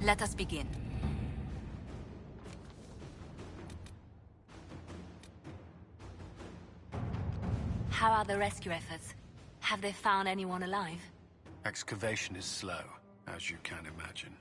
Let us begin. How are the rescue efforts? Have they found anyone alive? Excavation is slow, as you can imagine.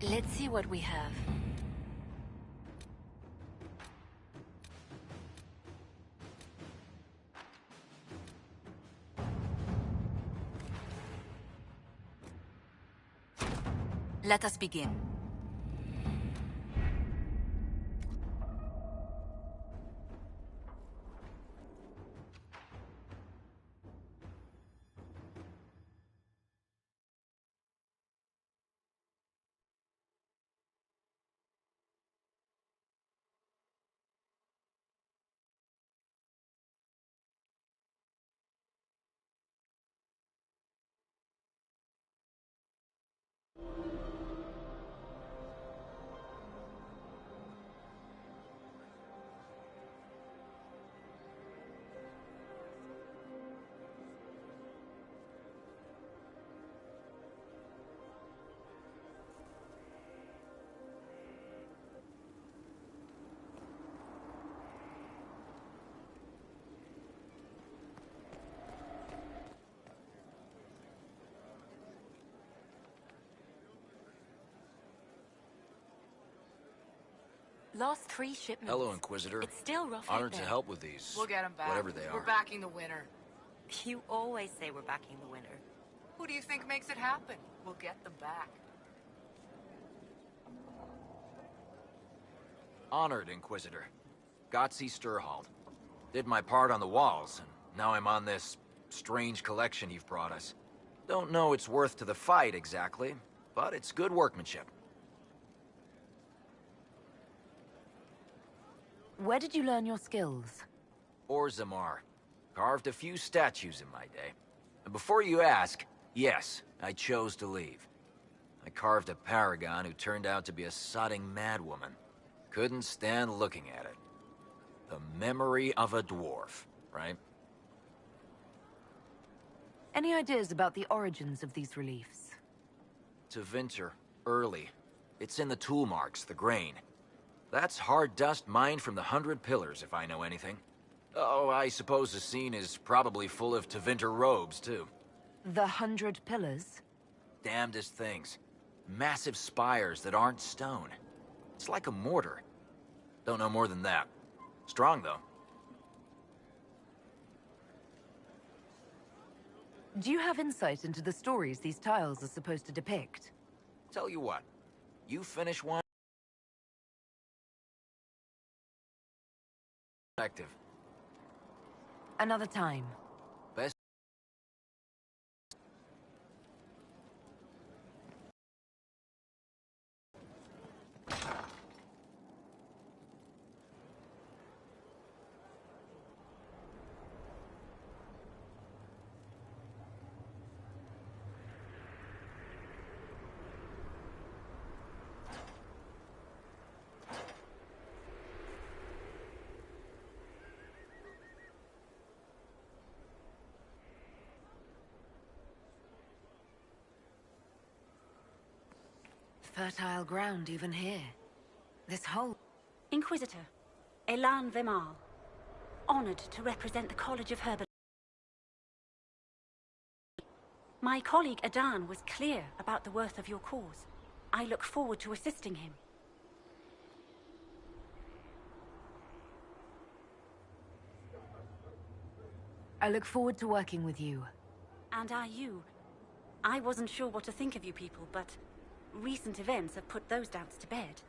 Let's see what we have. Let us begin. Lost 3 shipments. Hello, Inquisitor. It's still rough. Honored to help with these. We'll get them back. Whatever they are. We're backing the winner. You always say we're backing the winner. Who do you think makes it happen? We'll get them back. Honored, Inquisitor. Gotzi Sturhald. Did my part on the walls, and now I'm on this strange collection you've brought us. Don't know its worth to the fight, exactly, but it's good workmanship. Where did you learn your skills? Orzammar. Carved a few statues in my day. And before you ask, yes, I chose to leave. I carved a paragon who turned out to be a sodding madwoman. Couldn't stand looking at it. The memory of a dwarf, right? Any ideas about the origins of these reliefs? Tevinter, early. It's in the tool marks, the grain. That's hard dust mined from the 100 Pillars, if I know anything. Oh, I suppose the scene is probably full of Tevinter robes, too. The 100 Pillars? Damnedest things. Massive spires that aren't stone. It's like a mortar. Don't know more than that. Strong, though. Do you have insight into the stories these tiles are supposed to depict? Tell you what. You finish one... Active. Another time. Best... Fertile ground even here. This whole... Inquisitor, Elan Vemal. Honored to represent the College of Herbal... My colleague Adan was clear about the worth of your cause. I look forward to assisting him. I look forward to working with you. And are you? I wasn't sure what to think of you people, but recent events have put those doubts to bed.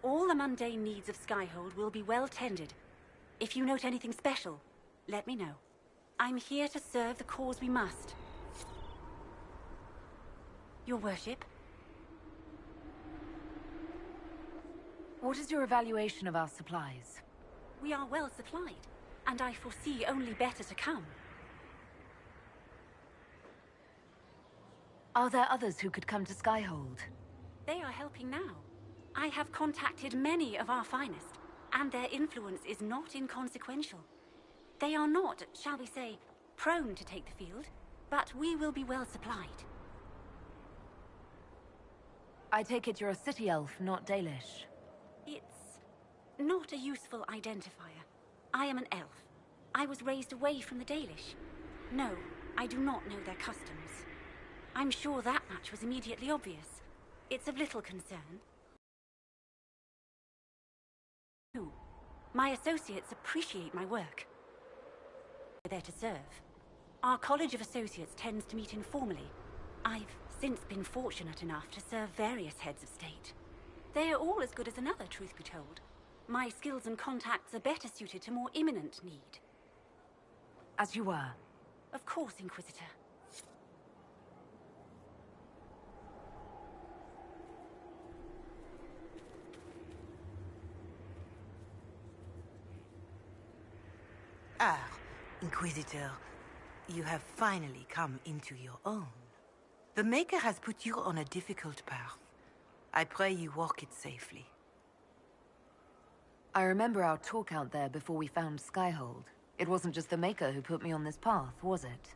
All the mundane needs of Skyhold will be well tended. If you note anything special, let me know. I'm here to serve the cause we must. Your worship? What is your evaluation of our supplies? We are well supplied, and I foresee only better to come. Are there others who could come to Skyhold? They are helping now. I have contacted many of our finest, and their influence is not inconsequential. They are not, shall we say, prone to take the field, but we will be well supplied. I take it you're a city elf, not Dalish. It's not a useful identifier. I am an elf. I was raised away from the Dalish. No, I do not know their customs. I'm sure that much was immediately obvious. It's of little concern. My associates appreciate my work. We're there to serve. Our College of Associates tends to meet informally. I've since been fortunate enough to serve various heads of state. They are all as good as another, truth be told. My skills and contacts are better suited to more imminent need. As you were. Of course, Inquisitor. Ah, Inquisitor, you have finally come into your own. The Maker has put you on a difficult path. I pray you walk it safely. I remember our talk out there before we found Skyhold. It wasn't just the Maker who put me on this path, was it?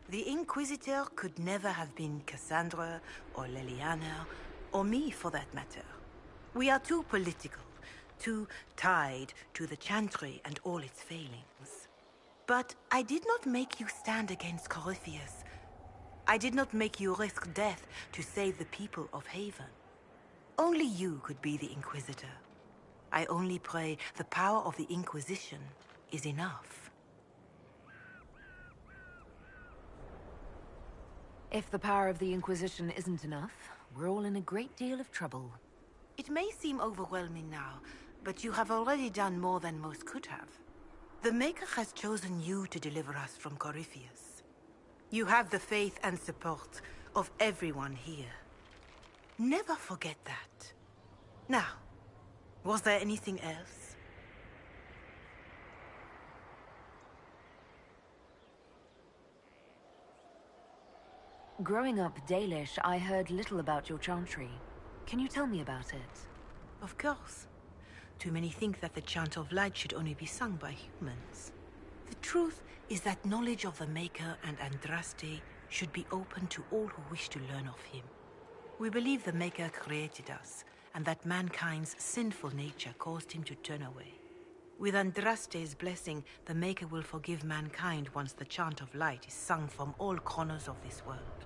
The Inquisitor could never have been Cassandra, or Leliana, or me for that matter. We are too political, too tied to the Chantry and all its failings. But I did not make you stand against Corypheus. I did not make you risk death to save the people of Haven. Only you could be the Inquisitor. I only pray the power of the Inquisition is enough. If the power of the Inquisition isn't enough, we're all in a great deal of trouble. It may seem overwhelming now, but you have already done more than most could have. The Maker has chosen you to deliver us from Corypheus. You have the faith and support of everyone here. Never forget that. Now, was there anything else? Growing up Dalish, I heard little about your Chantry. Can you tell me about it? Of course. Too many think that the Chant of Light should only be sung by humans. The truth is that knowledge of the Maker and Andraste should be open to all who wish to learn of him. We believe the Maker created us, and that mankind's sinful nature caused him to turn away. With Andraste's blessing, the Maker will forgive mankind once the Chant of Light is sung from all corners of this world.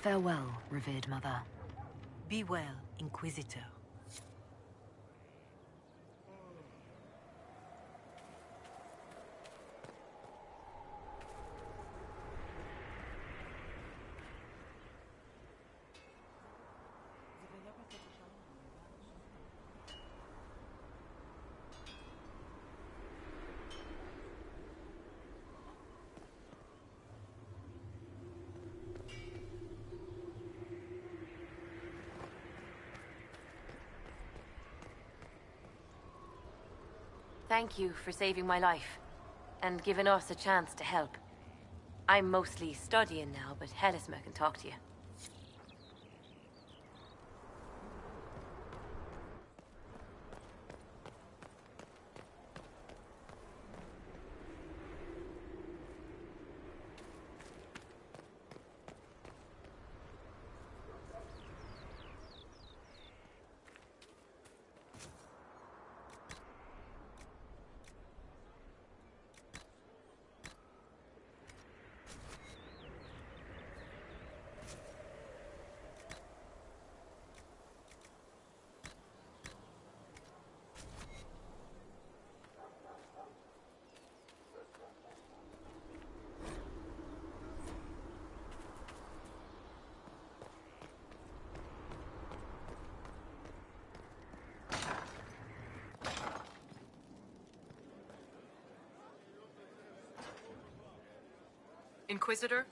Farewell, revered mother. Be well, Inquisitor. Thank you for saving my life, and giving us a chance to help. I'm mostly studying now, but Helisma can talk to you. Inquisitor?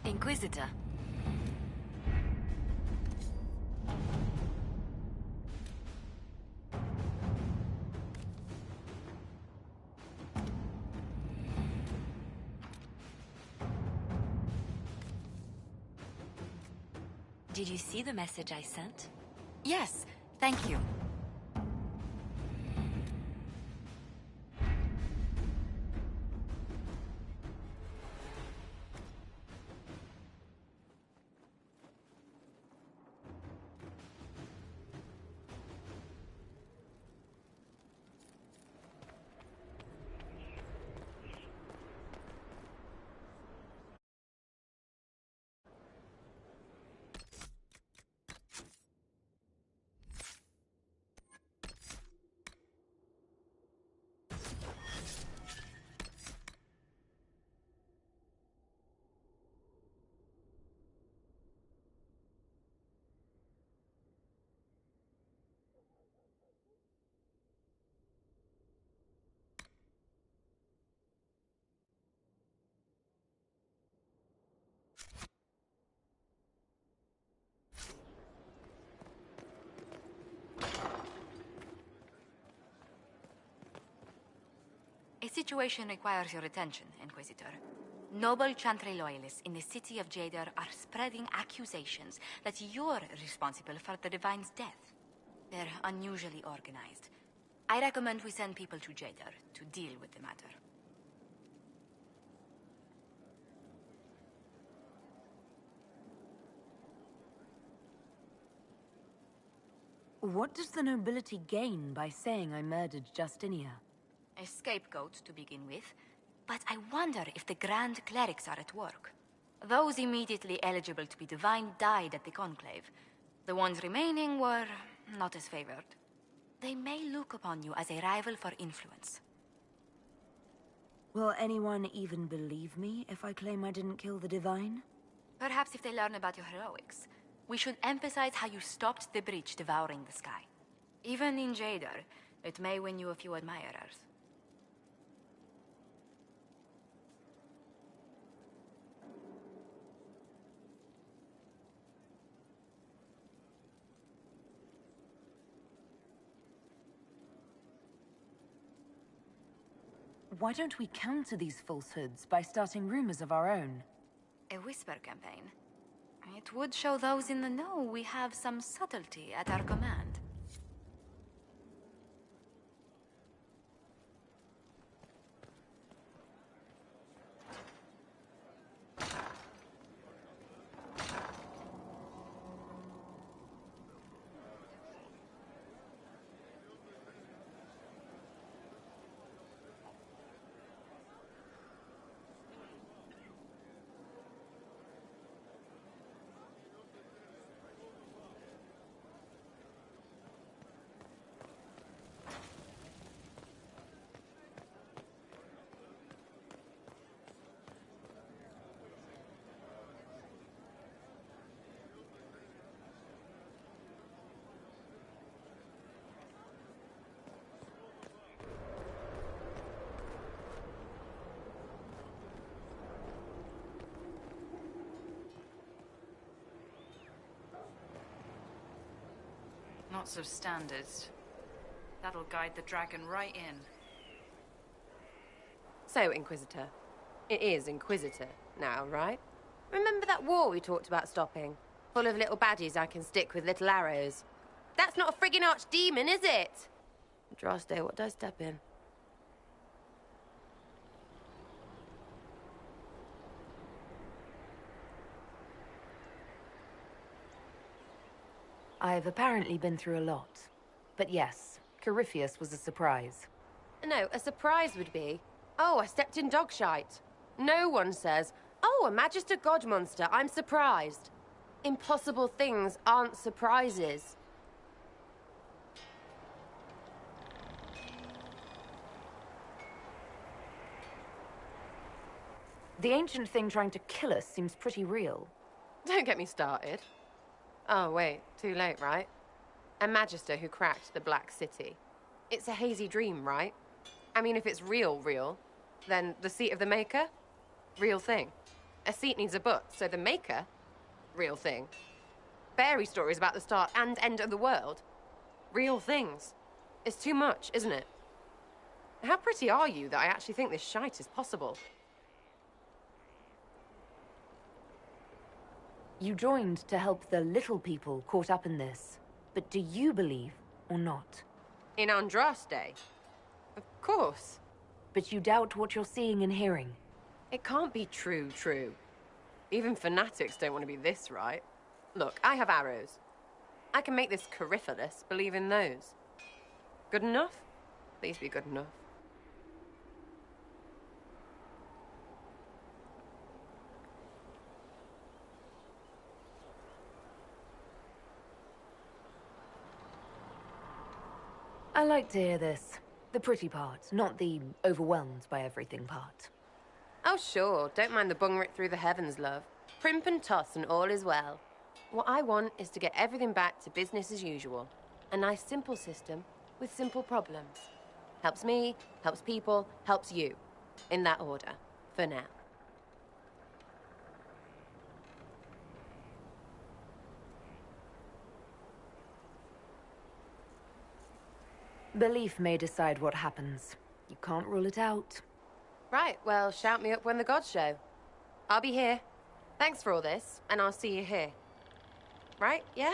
Inquisitor. Did you see the message I sent? Yes, thank you. A situation requires your attention, Inquisitor. Noble Chantry loyalists in the city of Jadar are spreading accusations that you're responsible for the Divine's death. They're unusually organized. I recommend we send people to Jadar to deal with the matter. What does the nobility gain by saying I murdered Justinia? A scapegoat to begin with, but I wonder if the Grand Clerics are at work. Those immediately eligible to be Divine died at the Conclave. The ones remaining were not as favored. They may look upon you as a rival for influence. Will anyone even believe me if I claim I didn't kill the Divine? Perhaps if they learn about your heroics. We should emphasize how you stopped the breach devouring the sky. Even in Jadar, it may win you a few admirers. Why don't we counter these falsehoods by starting rumors of our own? A whisper campaign. It would show those in the know we have some subtlety at our command. Not so standard. That'll guide the dragon right in. So, Inquisitor. It is Inquisitor now, right? Remember that war we talked about stopping? Full of little baddies I can stick with little arrows. That's not a friggin' archdemon, is it? Droste, what did I step in? I've apparently been through a lot. But yes, Corypheus was a surprise. No, a surprise would be, oh, I stepped in dog shite. No one says, oh, a Magister God monster, I'm surprised. Impossible things aren't surprises. The ancient thing trying to kill us seems pretty real. Don't get me started. Oh, wait, too late, right? A Magister who cracked the Black City. It's a hazy dream, right? I mean, if it's real, then the seat of the Maker? Real thing. A seat needs a book, so the Maker? Real thing. Fairy stories about the start and end of the world? Real things. It's too much, isn't it? How pretty are you that I actually think this shite is possible? You joined to help the little people caught up in this. But do you believe or not? In Andraste? Of course. But you doubt what you're seeing and hearing. It can't be true. Even fanatics don't want to be this right. Look, I have arrows. I can make this Corypheus believe in those. Good enough? Please be good enough. I like to hear this. The pretty part, not the overwhelmed by everything part. Oh, sure. Don't mind the bung rip through the heavens, love. Primp and toss and all is well. What I want is to get everything back to business as usual. A nice, simple system with simple problems. Helps me, helps people, helps you. In that order. For now. Belief may decide what happens. You can't rule it out. Right, well, shout me up when the gods show. I'll be here. Thanks for all this, and I'll see you here. Right, yeah?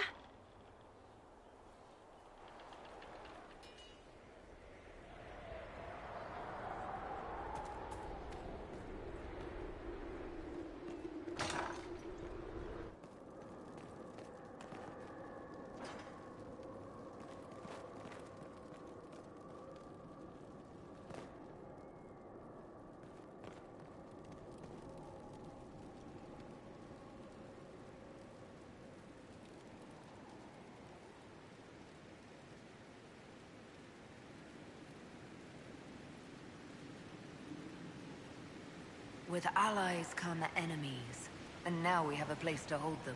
With allies come enemies, and now we have a place to hold them.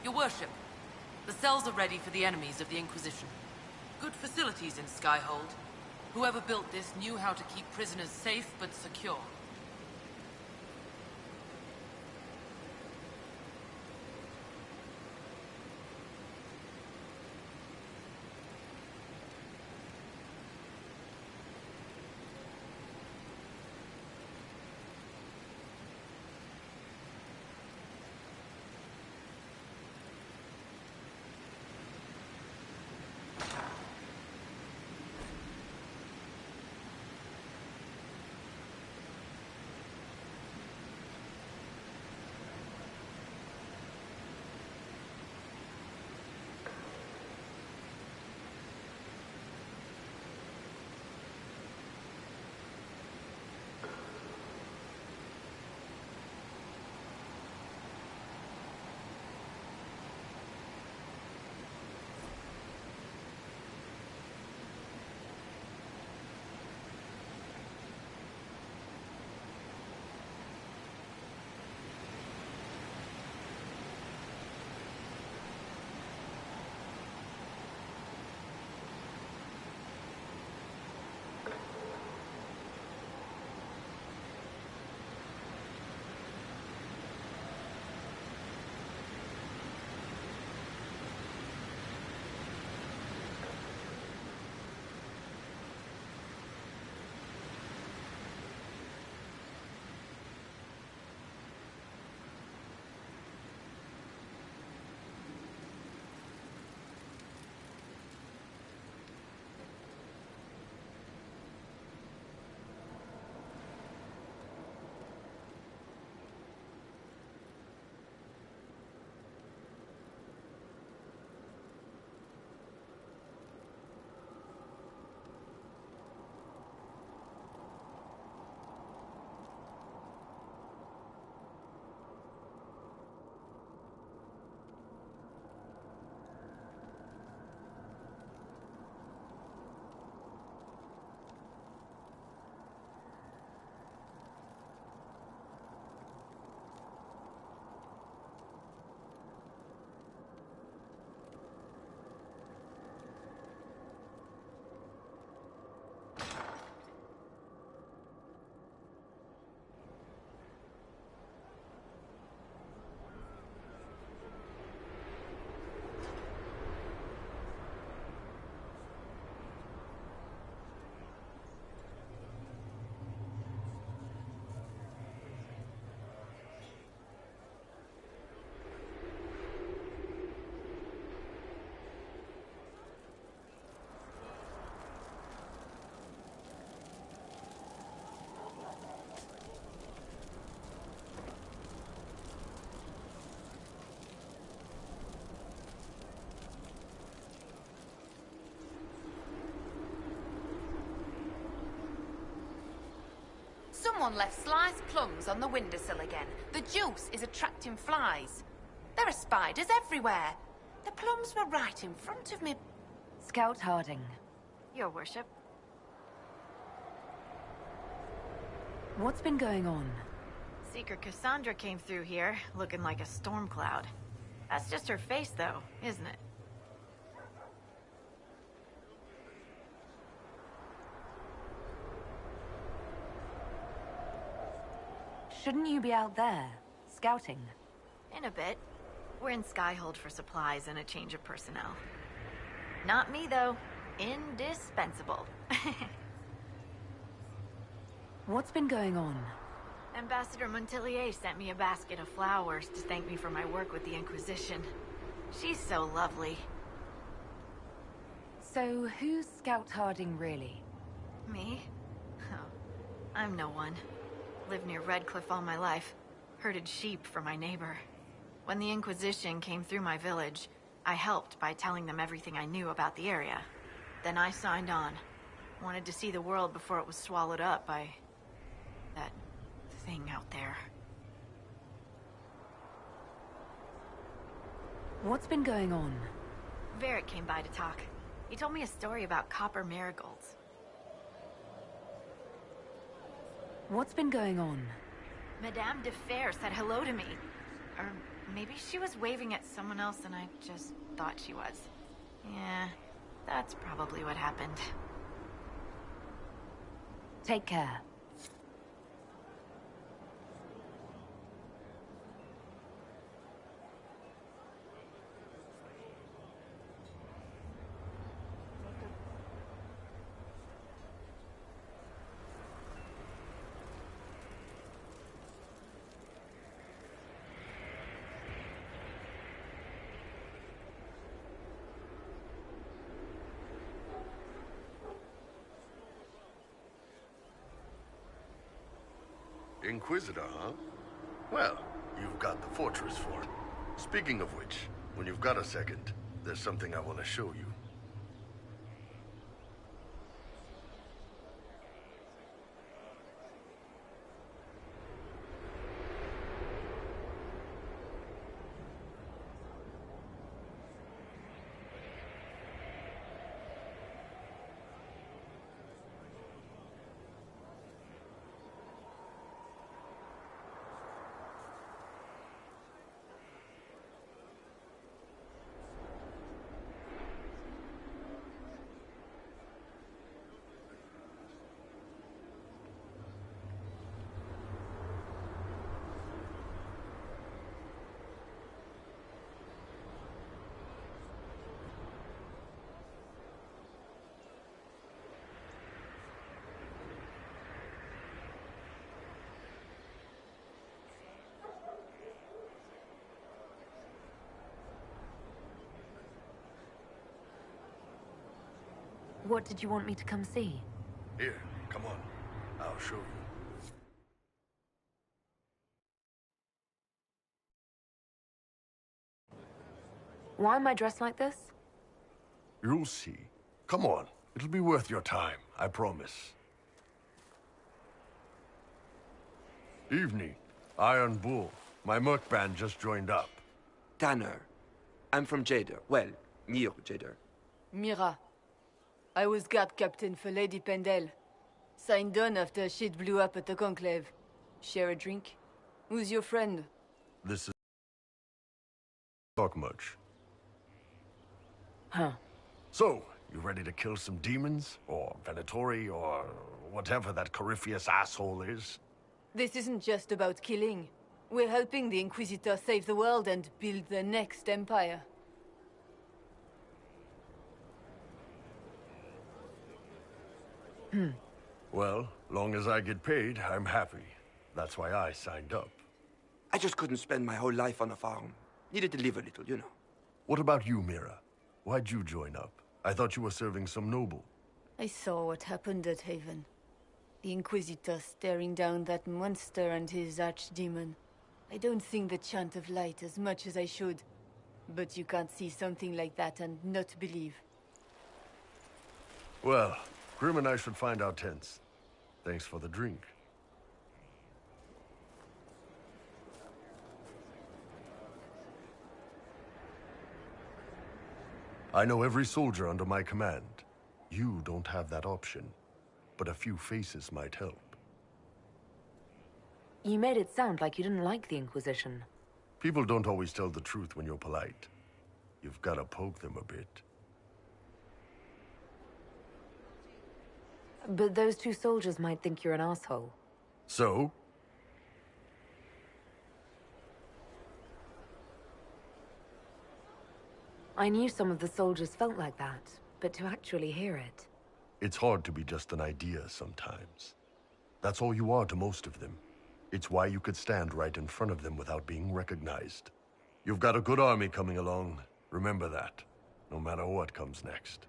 Your worship, the cells are ready for the enemies of the Inquisition. Good facilities in Skyhold. Whoever built this knew how to keep prisoners safe but secure. Someone left sliced plums on the windowsill again. The juice is attracting flies. There are spiders everywhere. The plums were right in front of me. Scout Harding. Your worship. What's been going on? Seeker Cassandra came through here, looking like a storm cloud. That's just her face, though, isn't it? Shouldn't you be out there, scouting? In a bit. We're in Skyhold for supplies and a change of personnel. Not me, though. Indispensable. What's been going on? Ambassador Montelier sent me a basket of flowers to thank me for my work with the Inquisition. She's so lovely. So, who's Scout Harding really? Me? Oh, I'm no one. Lived near Redcliffe all my life. Herded sheep for my neighbor. When the Inquisition came through my village, I helped by telling them everything I knew about the area. Then I signed on. Wanted to see the world before it was swallowed up by... that thing out there. What's been going on? Varric came by to talk. He told me a story about copper marigolds. What's been going on? Madame de Fer said hello to me. Or maybe she was waving at someone else and I just thought she was. Yeah, that's probably what happened. Take care. Inquisitor, huh? Well, you've got the fortress for it. Speaking of which, when you've got a second, there's something I want to show you. What did you want me to come see? Here, come on. I'll show you. Why am I dressed like this? You'll see. Come on. It'll be worth your time, I promise. Evening. Iron Bull. My merc band just joined up. Tanner. I'm from Jader. Well, near Jader. Mira. I was guard captain for Lady Pendel. Signed on after shit blew up at the Conclave. Share a drink? Who's your friend? This is... talk much. Huh. So, you ready to kill some demons? Or Venatori? Or whatever that Corypheus asshole is? This isn't just about killing. We're helping the Inquisitor save the world and build the next empire. Well, long as I get paid, I'm happy. That's why I signed up. I just couldn't spend my whole life on a farm. Needed to live a little, you know. What about you, Mira? Why'd you join up? I thought you were serving some noble. I saw what happened at Haven. The Inquisitor staring down that monster and his archdemon. I don't sing the chant of light as much as I should. But you can't see something like that and not believe. Well, Grim and I should find our tents. Thanks for the drink. I know every soldier under my command. You don't have that option, but a few faces might help. You made it sound like you didn't like the Inquisition. People don't always tell the truth when you're polite. You've got to poke them a bit. But those two soldiers might think you're an asshole. So? I knew some of the soldiers felt like that, but to actually hear it... It's hard to be just an idea sometimes. That's all you are to most of them. It's why you could stand right in front of them without being recognized. You've got a good army coming along. Remember that, no matter what comes next.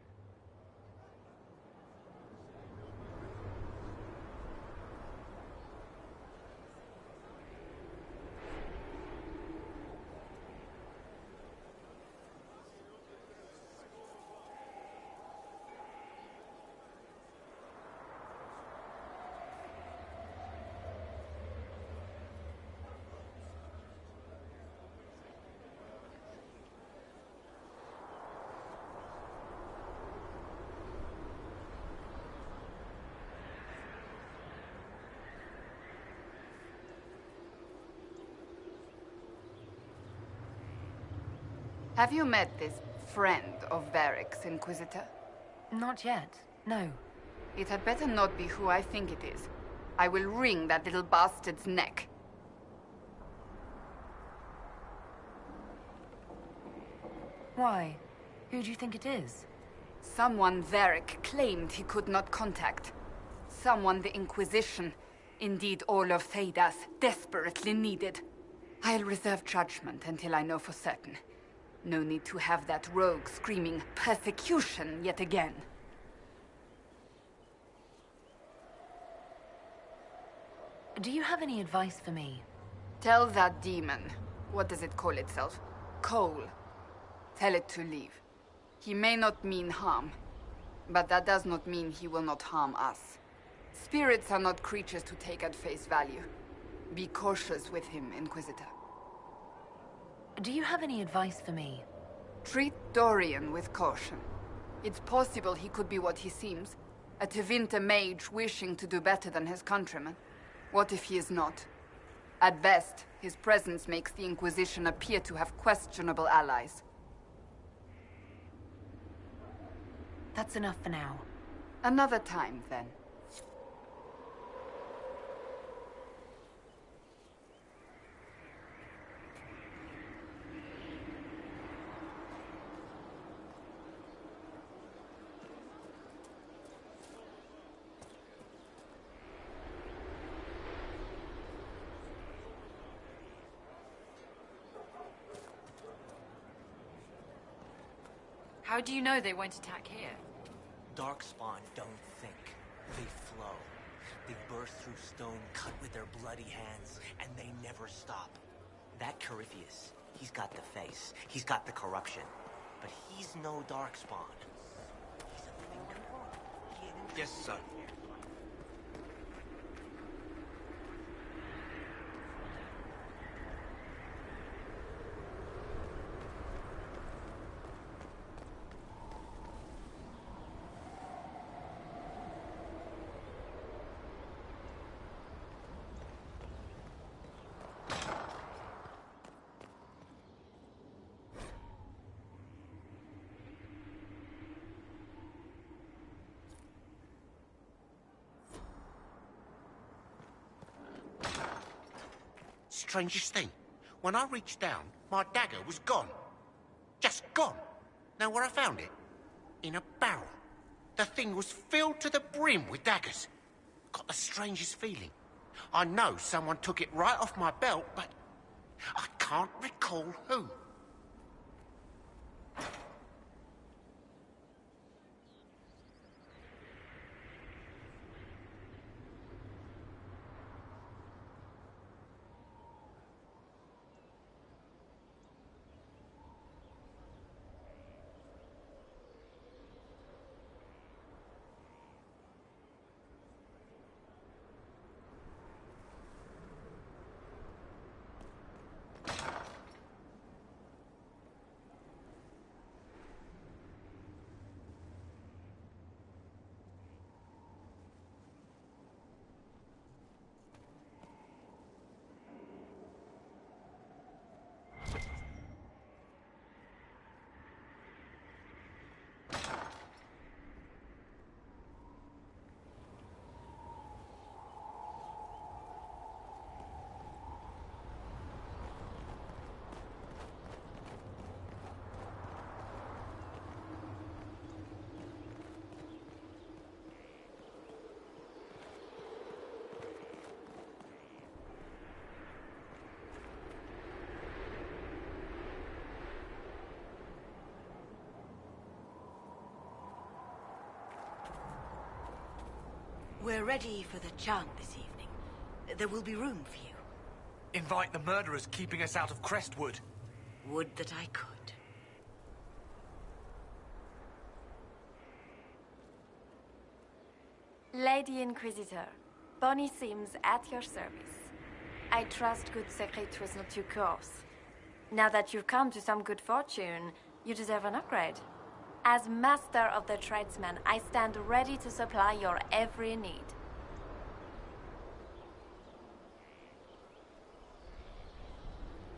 Have you met this friend of Varric's, Inquisitor? Not yet, no. It had better not be who I think it is. I will wring that little bastard's neck. Why? Who do you think it is? Someone Varric claimed he could not contact. Someone the Inquisition, indeed all of Theidas, desperately needed. I'll reserve judgment until I know for certain. No need to have that rogue screaming persecution yet again. Do you have any advice for me? Tell that demon, what does it call itself? Cole. Tell it to leave. He may not mean harm, but that does not mean he will not harm us. Spirits are not creatures to take at face value. Be cautious with him, Inquisitor. Do you have any advice for me? Treat Dorian with caution. It's possible he could be what he seems, a Tevinter mage wishing to do better than his countrymen. What if he is not? At best, his presence makes the Inquisition appear to have questionable allies. That's enough for now. Another time, then. How do you know they won't attack here? Darkspawn don't think. They flow. They burst through stone cut with their bloody hands, and they never stop. That Corypheus, he's got the face. He's got the corruption. But he's no Darkspawn. He's a fingerborn. Yes, sir. Strangest thing, when I reached down, my dagger was gone. Just gone. Know where I found it? In a barrel. The thing was filled to the brim with daggers. Got the strangest feeling. I know someone took it right off my belt, but I can't recall who. We're ready for the chant this evening. There will be room for you. Invite the murderers keeping us out of Crestwood. Would that I could. Lady Inquisitor, Bonnie Sims at your service. I trust good secret was not too coarse. Now that you've come to some good fortune, you deserve an upgrade. As Master of the Tradesman, I stand ready to supply your every need.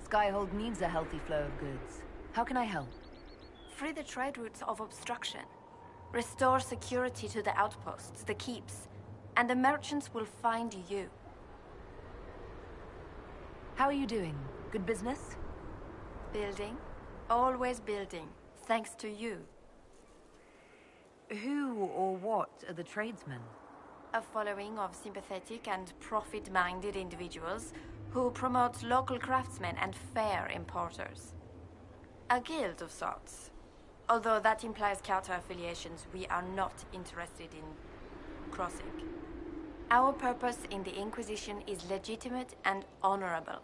Skyhold needs a healthy flow of goods. How can I help? Free the trade routes of obstruction. Restore security to the outposts, the keeps, and the merchants will find you. How are you doing? Good business? Building. Always building. Thanks to you. Who or what are the tradesmen? A following of sympathetic and profit-minded individuals who promote local craftsmen and fair importers. A guild of sorts. Although that implies counter-affiliations we are not interested in crossing. Our purpose in the Inquisition is legitimate and honorable.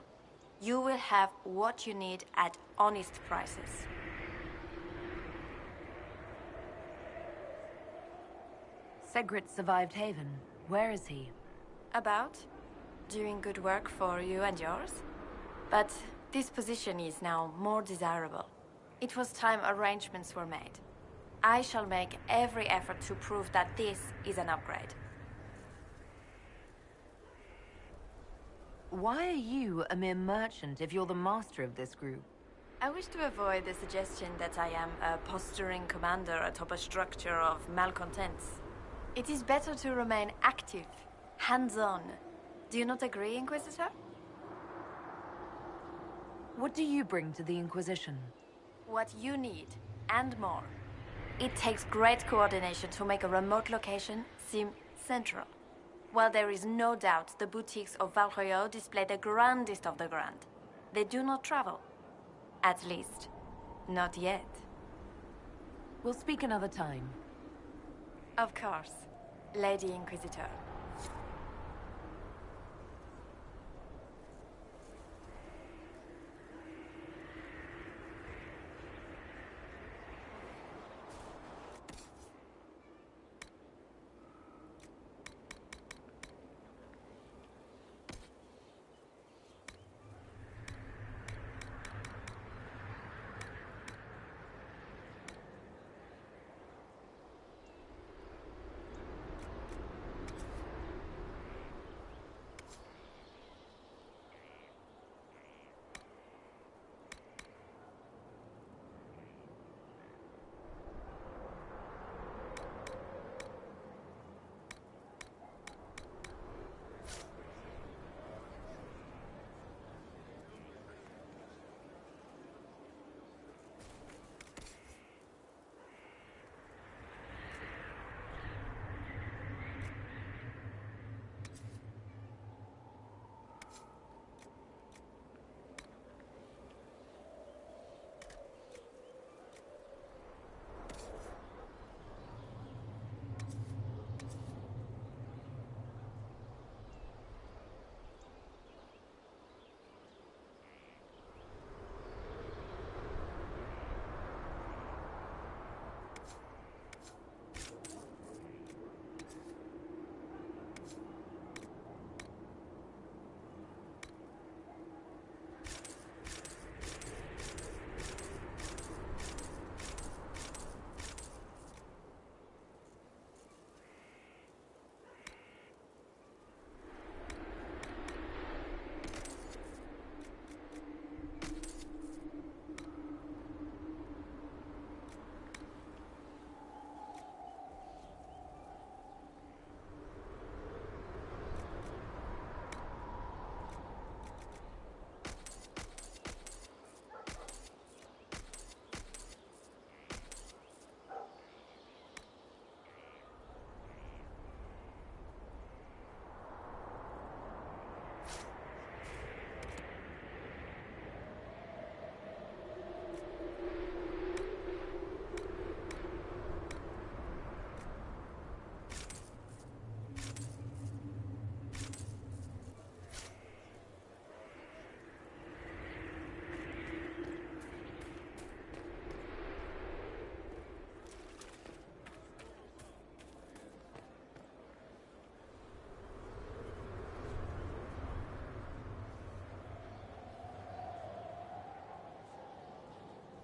You will have what you need at honest prices. Segrit survived Haven. Where is he? About? Doing good work for you and yours? But this position is now more desirable. It was time arrangements were made. I shall make every effort to prove that this is an upgrade. Why are you a mere merchant if you're the master of this group? I wish to avoid the suggestion that I am a posturing commander atop a structure of malcontents. It is better to remain active, hands-on. Do you not agree, Inquisitor? What do you bring to the Inquisition? What you need, and more. It takes great coordination to make a remote location seem central. While there is no doubt the boutiques of Valroyo display the grandest of the grand, they do not travel. At least, not yet. We'll speak another time. Of course, Lady Inquisitor.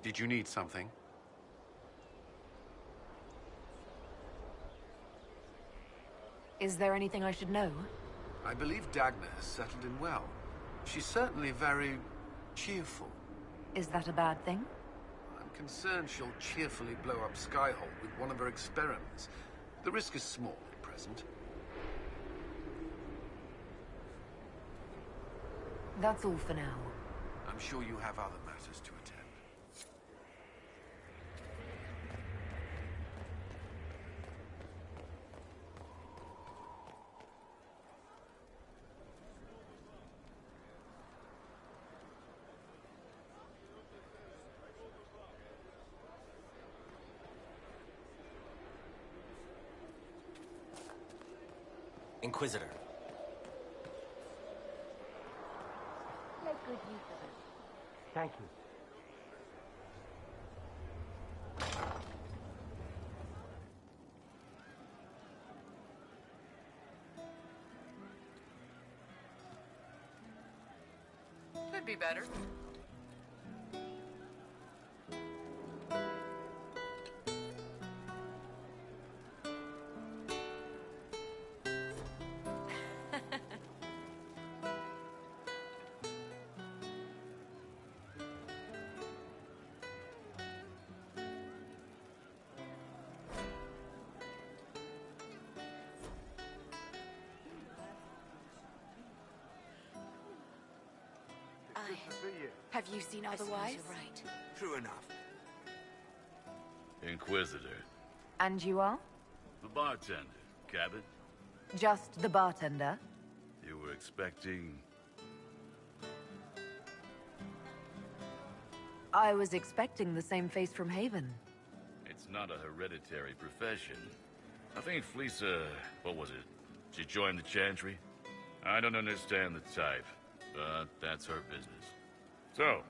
Did you need something? Is there anything I should know? I believe Dagna has settled in well. She's certainly very cheerful. Is that a bad thing? I'm concerned she'll cheerfully blow up Skyhold with one of her experiments. The risk is small at present. That's all for now. I'm sure you have other matters to attend. Inquisitor. Make good use of it. Thank you. Could be better. Have you seen otherwise? You're right. True enough. Inquisitor. And you are? The bartender. Cabin? Just the bartender? You were expecting... I was expecting the same face from Haven. It's not a hereditary profession. I think Fleesa... what was it? She joined the Chantry? I don't understand the type, but that's her business. So...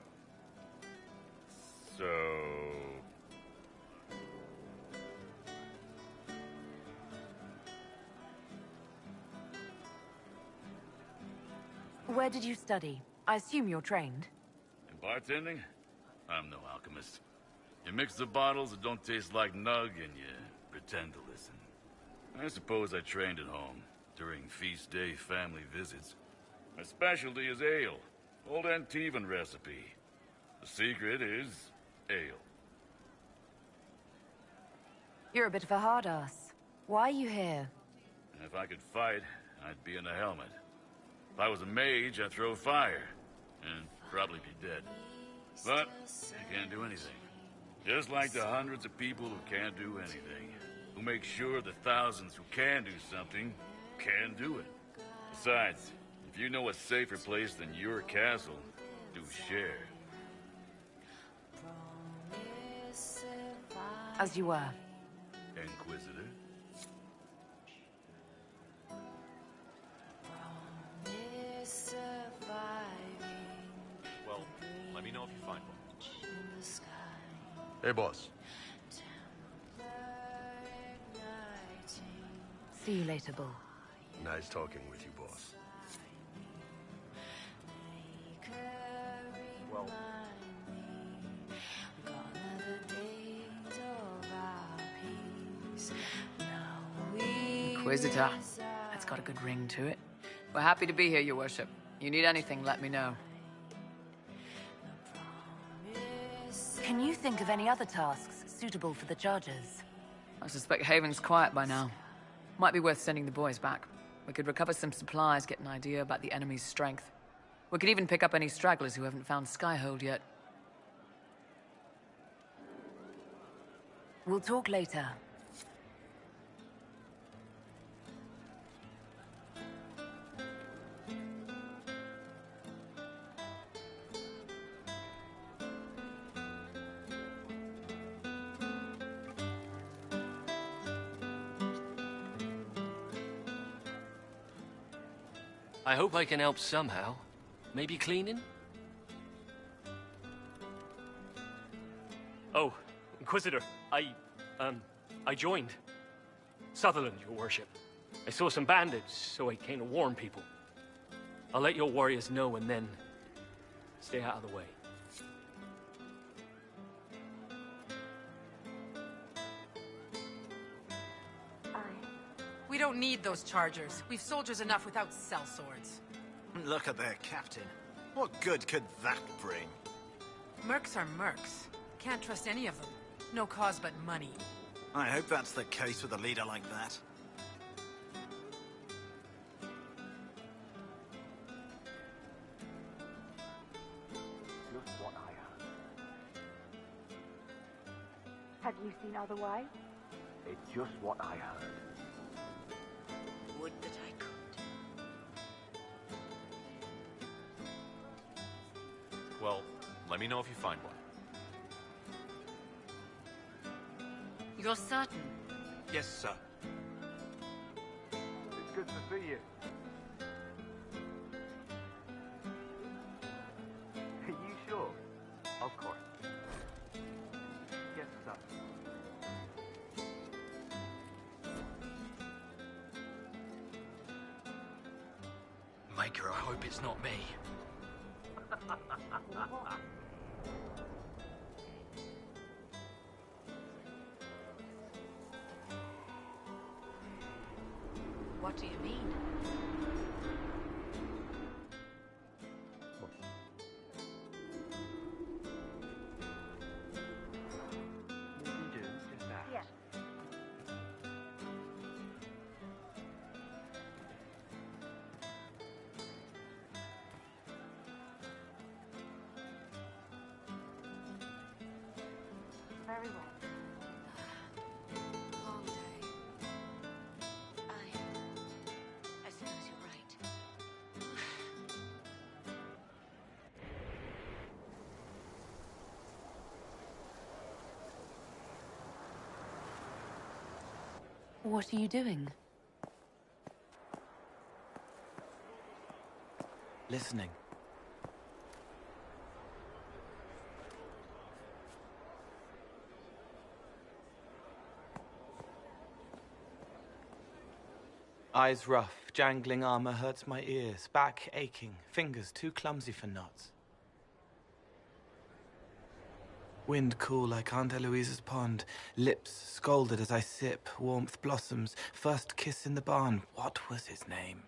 Where did you study? I assume you're trained. In bartending? I'm no alchemist. You mix the bottles that don't taste like nug and you pretend to listen. I suppose I trained at home, during feast day family visits. My specialty is ale. Old Antivan recipe. The secret is ale. You're a bit of a hard ass. Why are you here? If I could fight, I'd be in a helmet. If I was a mage, I'd throw fire. And probably be dead. But I can't do anything. Just like the hundreds of people who can't do anything. Who make sure the thousands who can do something, can do it. Besides, if you know a safer place than your castle, do share. As you were. Inquisitor? Well, let me know if you find one. Hey, boss. See you later, Bull. Nice talking with you, boss. Well... Inquisitor. That's got a good ring to it. We're happy to be here, Your Worship. You need anything, let me know. Can you think of any other tasks suitable for the Chargers? I suspect Haven's quiet by now. Might be worth sending the boys back. We could recover some supplies, get an idea about the enemy's strength. We could even pick up any stragglers who haven't found Skyhold yet. We'll talk later. I hope I can help somehow. Maybe cleaning? Oh, Inquisitor, I joined. Sutherland, Your Worship. I saw some bandits, so I came to warn people. I'll let your warriors know and then stay out of the way. need those chargers. We've soldiers enough without sellswords. Look at their captain. What good could that bring? Mercs are mercs. Can't trust any of them. No cause but money. I hope that's the case with a leader like that. Just what I heard. Have you seen otherwise? It's just what I heard. Would that I could. Well, let me know if you find one. You're certain? Yes, sir. It's good to see you. Are you sure? Of course. Yes, sir. Maker, I hope it's not me. What do you mean? You do, just ask. Yes. Very well. Long day. I suppose you're right. What are you doing? Listening. Eyes rough, jangling armor hurts my ears, back aching, fingers too clumsy for knots. Wind cool like Aunt Eloise's pond, lips scalded as I sip, warmth blossoms, first kiss in the barn, what was his name?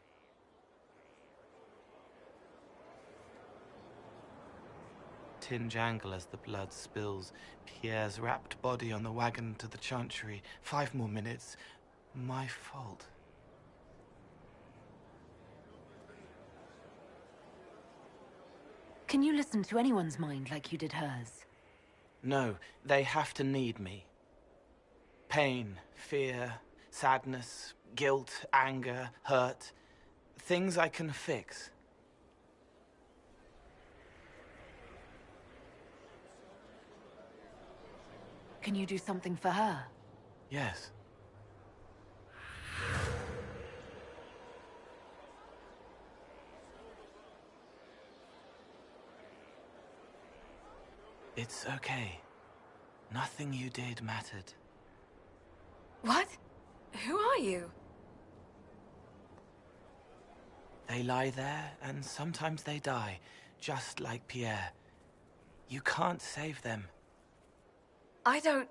Tin jangle as the blood spills, Pierre's wrapped body on the wagon to the chantry, 5 more minutes, my fault. Can you listen to anyone's mind like you did hers? No, they have to need me. Pain, fear, sadness, guilt, anger, hurt. Things I can fix. Can you do something for her? Yes. It's okay. Nothing you did mattered. What? Who are you? They lie there, and sometimes they die, just like Pierre. You can't save them. I don't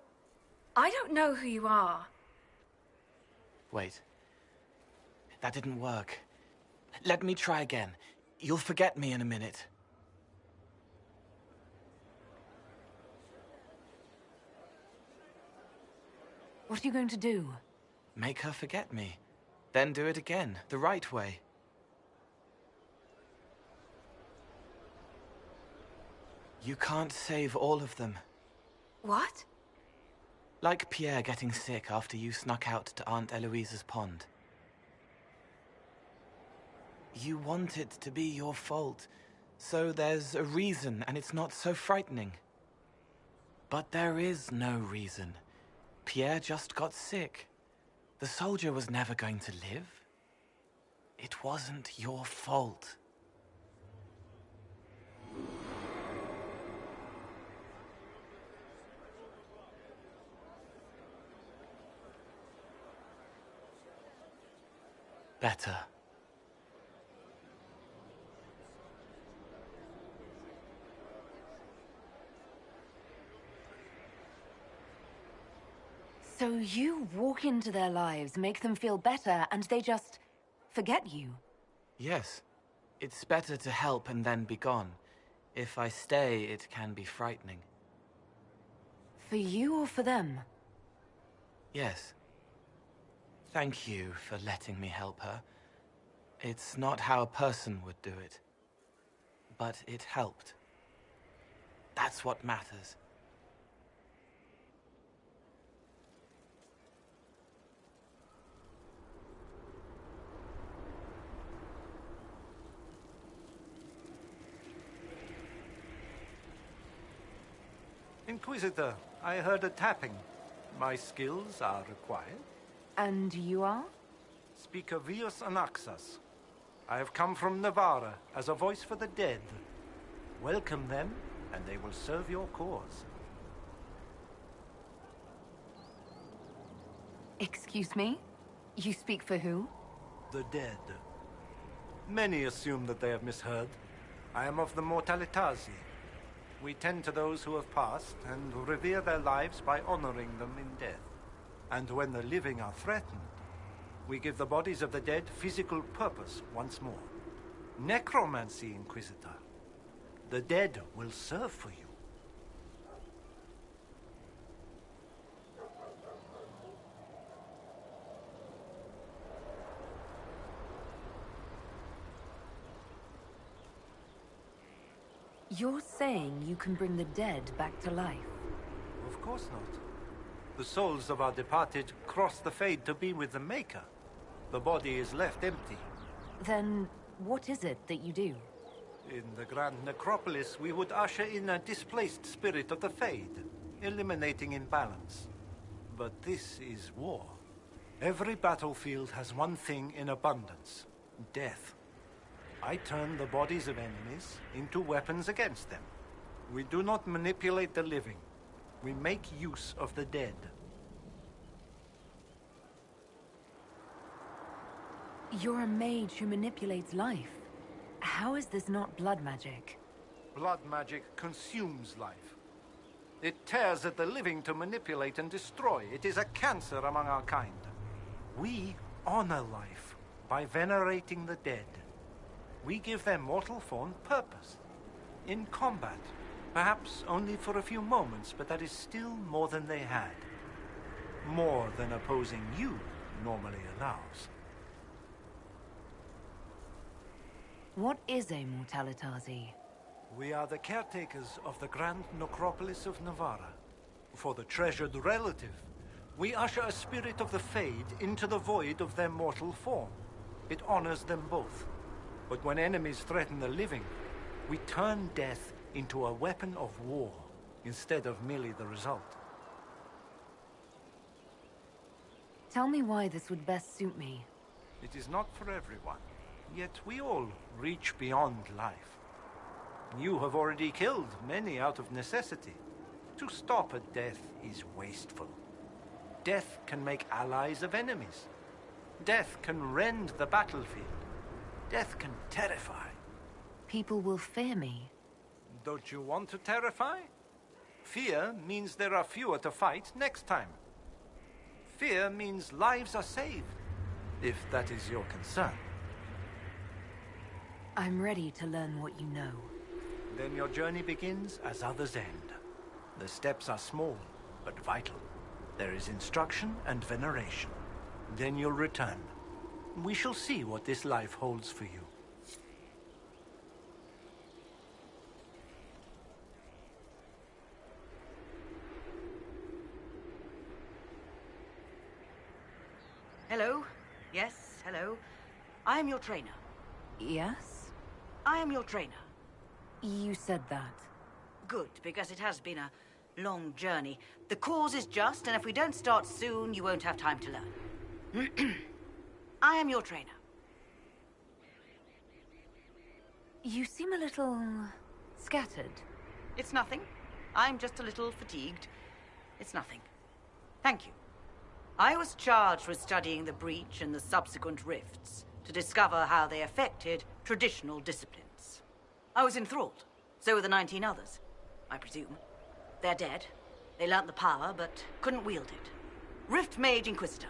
know who you are. Wait. That didn't work. Let me try again. You'll forget me in a minute. What are you going to do? Make her forget me. Then do it again, the right way. You can't save all of them. What? Like Pierre getting sick after you snuck out to Aunt Eloise's pond. You want it to be your fault, so there's a reason and it's not so frightening. But there is no reason. Pierre just got sick. The soldier was never going to live. It wasn't your fault. Better. So you walk into their lives, make them feel better, and they just forget you? Yes. It's better to help and then be gone. If I stay, it can be frightening. For you or for them? Yes. Thank you for letting me help her. It's not how a person would do it. But it helped. That's what matters. Inquisitor, I heard a tapping. My skills are required. And you are? Speaker Vius Anaxas. I have come from Navarra as a voice for the dead. Welcome them, and they will serve your cause. Excuse me? You speak for who? The dead. Many assume that they have misheard. I am of the Mortalitasi. We tend to those who have passed and revere their lives by honoring them in death. And when the living are threatened, we give the bodies of the dead physical purpose once more. Necromancy, Inquisitor. The dead will serve for you. You're saying you can bring the dead back to life? Of course not. The souls of our departed cross the Fade to be with the Maker. The body is left empty. Then what is it that you do? In the Grand Necropolis, we would usher in a displaced spirit of the Fade, eliminating imbalance. But this is war. Every battlefield has one thing in abundance: death. I turn the bodies of enemies into weapons against them. We do not manipulate the living. We make use of the dead. You're a mage who manipulates life. How is this not blood magic? Blood magic consumes life. It tears at the living to manipulate and destroy. It is a cancer among our kind. We honor life by venerating the dead. We give their mortal form purpose. In combat, perhaps only for a few moments, but that is still more than they had. More than opposing you normally allows. What is a Mortalitasi? We are the caretakers of the Grand Necropolis of Navarra. For the treasured relative, we usher a spirit of the Fade into the void of their mortal form. It honors them both. But when enemies threaten the living, we turn death into a weapon of war, instead of merely the result. Tell me why this would best suit me. It is not for everyone, yet we all reach beyond life. You have already killed many out of necessity. To stop at death is wasteful. Death can make allies of enemies. Death can rend the battlefield. Death can terrify. People will fear me. Don't you want to terrify? Fear means there are fewer to fight next time. Fear means lives are saved, if that is your concern. I'm ready to learn what you know. Then your journey begins as others end. The steps are small, but vital. There is instruction and veneration. Then you'll return. We shall see what this life holds for you. Hello? Yes, hello. I am your trainer. Yes? I am your trainer. You said that. Good, because it has been a long journey. The cause is just, and if we don't start soon, you won't have time to learn. I am your trainer. You seem a little scattered. It's nothing. I'm just a little fatigued. It's nothing. Thank you. I was charged with studying the breach and the subsequent rifts to discover how they affected traditional disciplines. I was enthralled. So were the 19 others, I presume. They're dead. They learnt the power, but couldn't wield it. Rift Mage Inquisitor.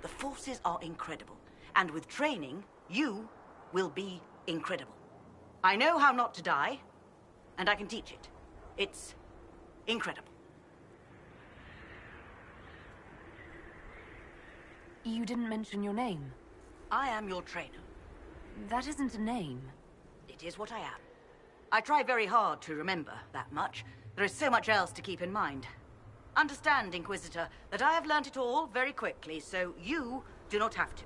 The forces are incredible. And with training, you will be incredible. I know how not to die, and I can teach it. It's incredible. You didn't mention your name. I am your trainer. That isn't a name. It is what I am. I try very hard to remember that much. There is so much else to keep in mind. Understand, Inquisitor, that I have learnt it all very quickly, so you do not have to.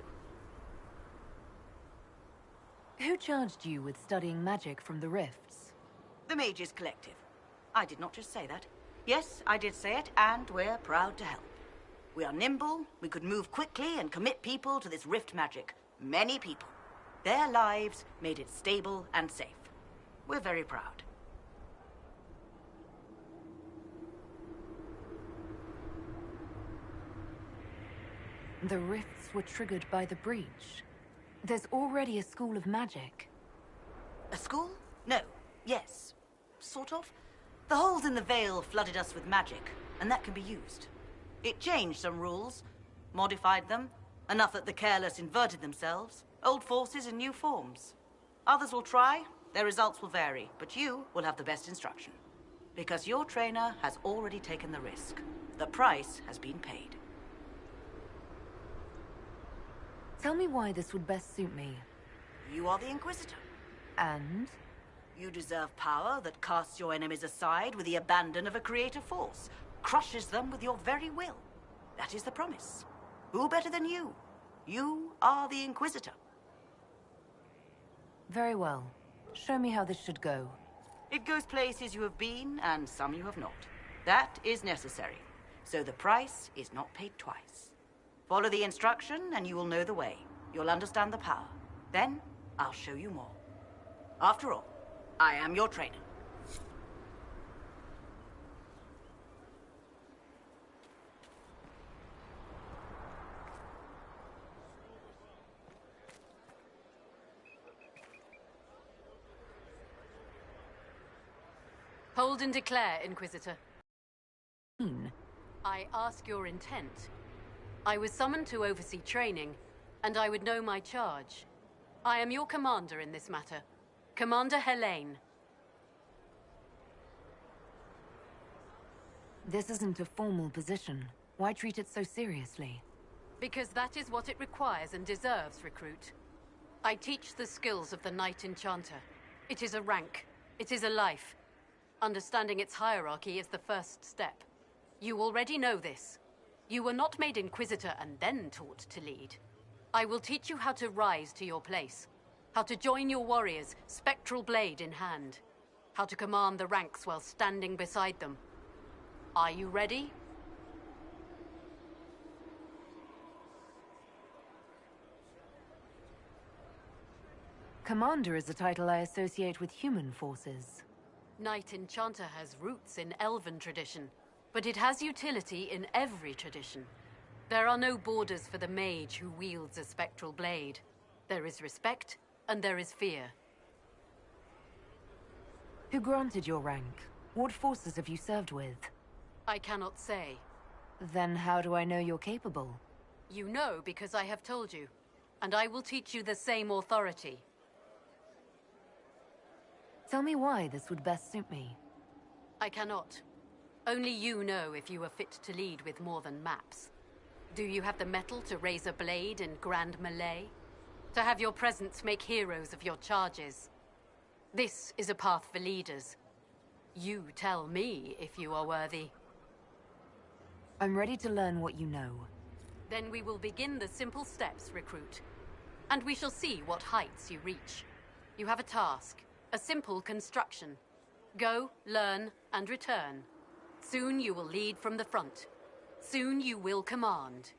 Who charged you with studying magic from the rifts? The Mages Collective. I did not just say that. Yes, I did say it, and we're proud to help. We are nimble, we could move quickly and commit people to this rift magic. Many people. Their lives made it stable and safe. We're very proud. The rifts were triggered by the breach. There's already a school of magic. A school? No. Yes. Sort of. The holes in the veil flooded us with magic, and that can be used. It changed some rules, modified them, enough that the careless inverted themselves, old forces in new forms. Others will try, their results will vary, but you will have the best instruction. Because your trainer has already taken the risk. The price has been paid. Tell me why this would best suit me. You are the Inquisitor. And? You deserve power that casts your enemies aside with the abandon of a creative force, crushes them with your very will. That is the promise. Who better than you? You are the Inquisitor. Very well. Show me how this should go. It goes places you have been, and some you have not. That is necessary. So the price is not paid twice. Follow the instruction, and you will know the way. You'll understand the power. Then, I'll show you more. After all, I am your trainer. Hold and declare, Inquisitor. I ask your intent. I was summoned to oversee training, and I would know my charge. I am your commander in this matter, Commander Helene. This isn't a formal position. Why treat it so seriously? Because that is what it requires and deserves, recruit. I teach the skills of the Knight Enchanter. It is a rank. It is a life. Understanding its hierarchy is the first step. You already know this. You were not made Inquisitor and then taught to lead. I will teach you how to rise to your place, how to join your warriors, spectral blade in hand, how to command the ranks while standing beside them. Are you ready? Commander is a title I associate with human forces. Knight Enchanter has roots in Elven tradition, but it has utility in every tradition. There are no borders for the mage who wields a spectral blade. There is respect, and there is fear. Who granted your rank? What forces have you served with? I cannot say. Then how do I know you're capable? You know because I have told you, and I will teach you the same authority. Tell me why this would best suit me. I cannot. Only you know if you are fit to lead with more than maps. Do you have the mettle to raise a blade in grand melee? To have your presence make heroes of your charges? This is a path for leaders. You tell me if you are worthy. I'm ready to learn what you know. Then we will begin the simple steps, recruit. And we shall see what heights you reach. You have a task. A simple construction. Go, learn, and return. Soon you will lead from the front. Soon you will command.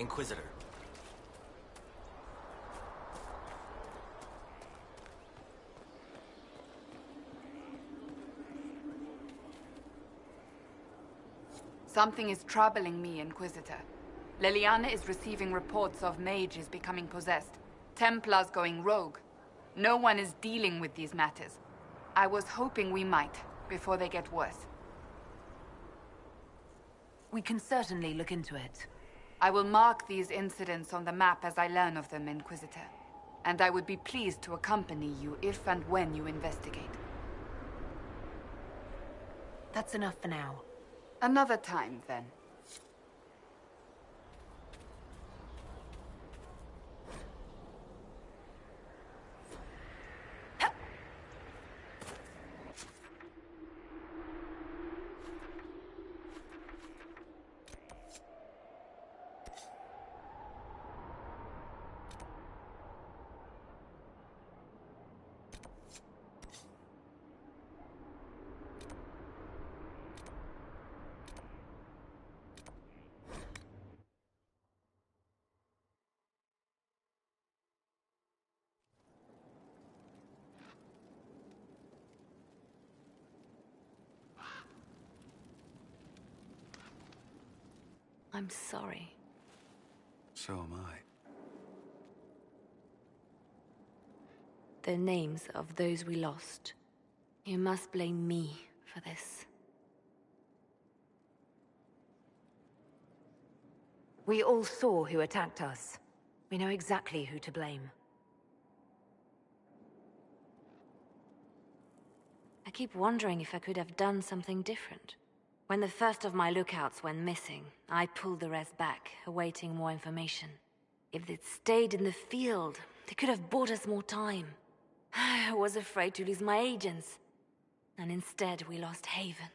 Inquisitor. Something is troubling me, Inquisitor. Leliana is receiving reports of mages becoming possessed, Templars going rogue. No one is dealing with these matters. I was hoping we might, before they get worse. We can certainly look into it. I will mark these incidents on the map as I learn of them, Inquisitor. And I would be pleased to accompany you if and when you investigate. That's enough for now. Another time, then. I'm sorry. So am I. The names of those we lost. You must blame me for this. We all saw who attacked us. We know exactly who to blame. I keep wondering if I could have done something different. When the first of my lookouts went missing, I pulled the rest back, awaiting more information. If they'd stayed in the field, they could have bought us more time. I was afraid to lose my agents. And instead, we lost Haven.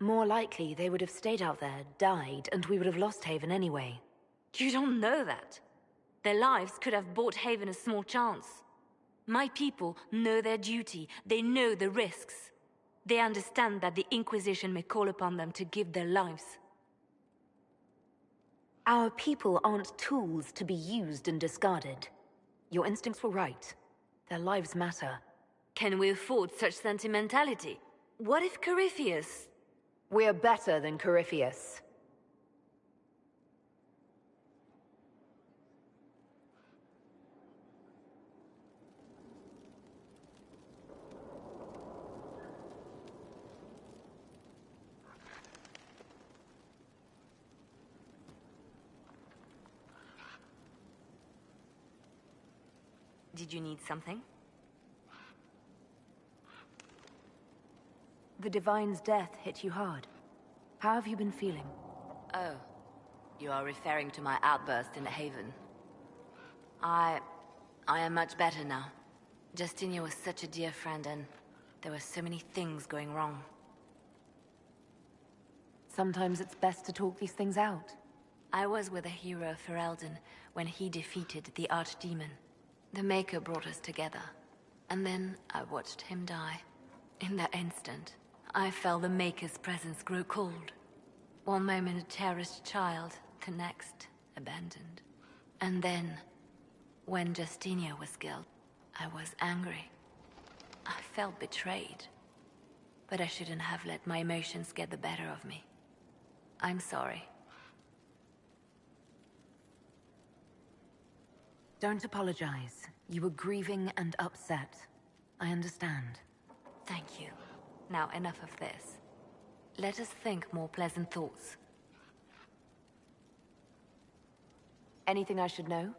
More likely, they would have stayed out there, died, and we would have lost Haven anyway. You don't know that. Their lives could have bought Haven a small chance. My people know their duty. They know the risks. They understand that the Inquisition may call upon them to give their lives. Our people aren't tools to be used and discarded. Your instincts were right. Their lives matter. Can we afford such sentimentality? What if Corypheus... We're better than Corypheus. Did you need something? The Divine's death hit you hard. How have you been feeling? Oh, you are referring to my outburst in Haven. I am much better now. Justinia was such a dear friend and there were so many things going wrong. Sometimes it's best to talk these things out. I was with the hero Ferelden when he defeated the Archdemon. The Maker brought us together, and then I watched him die. In that instant, I felt the Maker's presence grow cold. One moment a cherished child, the next, abandoned. And then, when Justinia was killed, I was angry. I felt betrayed. But I shouldn't have let my emotions get the better of me. I'm sorry. Don't apologize. You were grieving and upset. I understand. Thank you. Now enough of this. Let us think more pleasant thoughts. Anything I should know?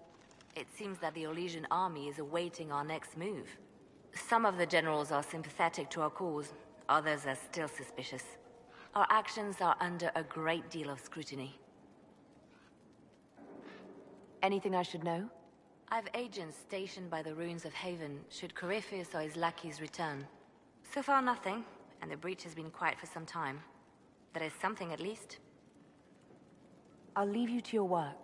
It seems that the Orlesian army is awaiting our next move. Some of the generals are sympathetic to our cause, others are still suspicious. Our actions are under a great deal of scrutiny. Anything I should know? I've agents stationed by the ruins of Haven, should Corypheus or his lackeys return. So far nothing, and the breach has been quiet for some time. There is something at least. I'll leave you to your work.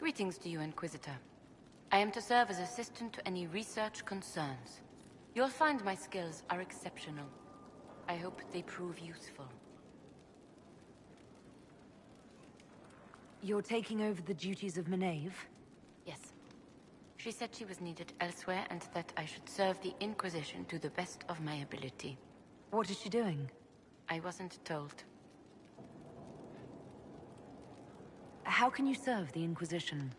Greetings to you, Inquisitor. I am to serve as assistant to any research concerns. You'll find my skills are exceptional. I hope they prove useful. You're taking over the duties of Maeve? Yes. She said she was needed elsewhere and that I should serve the Inquisition to the best of my ability. What is she doing? I wasn't told. How can you serve the Inquisition?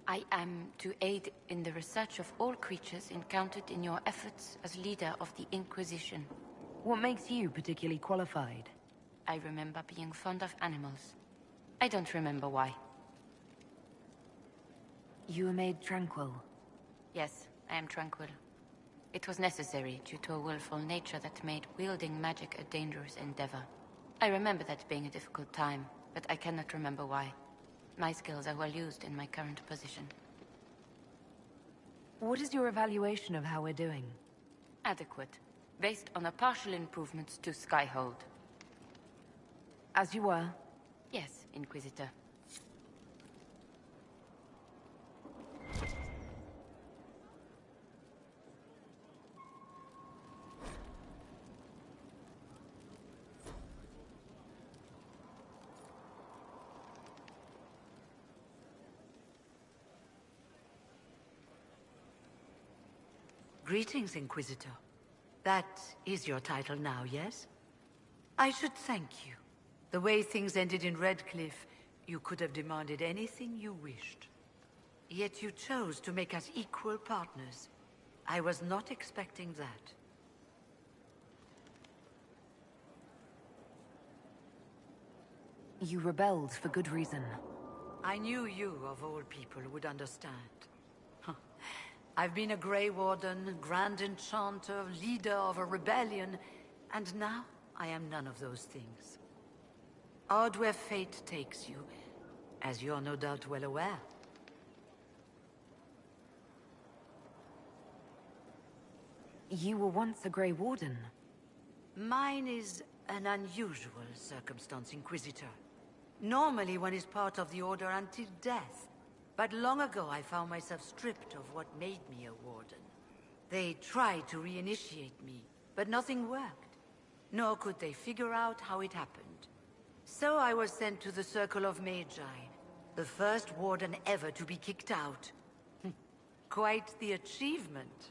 I am to aid in the research of all creatures encountered in your efforts as leader of the Inquisition. What makes you particularly qualified? I remember being fond of animals. I don't remember why. You were made tranquil? Yes, I am tranquil. It was necessary due to a willful nature that made wielding magic a dangerous endeavor. I remember that being a difficult time, but I cannot remember why. My skills are well used in my current position. What is your evaluation of how we're doing? Adequate, based on the partial improvements to Skyhold. As you were? Yes, Inquisitor. Greetings, Inquisitor. That is your title now, yes? I should thank you. The way things ended in Redcliffe, you could have demanded anything you wished. Yet you chose to make us equal partners. I was not expecting that. You rebelled for good reason. I knew you, of all people, would understand. I've been a Grey Warden, Grand Enchanter, leader of a rebellion, and now I am none of those things. Odd where fate takes you, as you're no doubt well aware. You were once a Grey Warden. Mine is an unusual circumstance, Inquisitor. Normally one is part of the Order until death. But long ago I found myself stripped of what made me a Warden. They tried to reinitiate me, but nothing worked. Nor could they figure out how it happened. So I was sent to the Circle of Magi, the first Warden ever to be kicked out. Quite the achievement.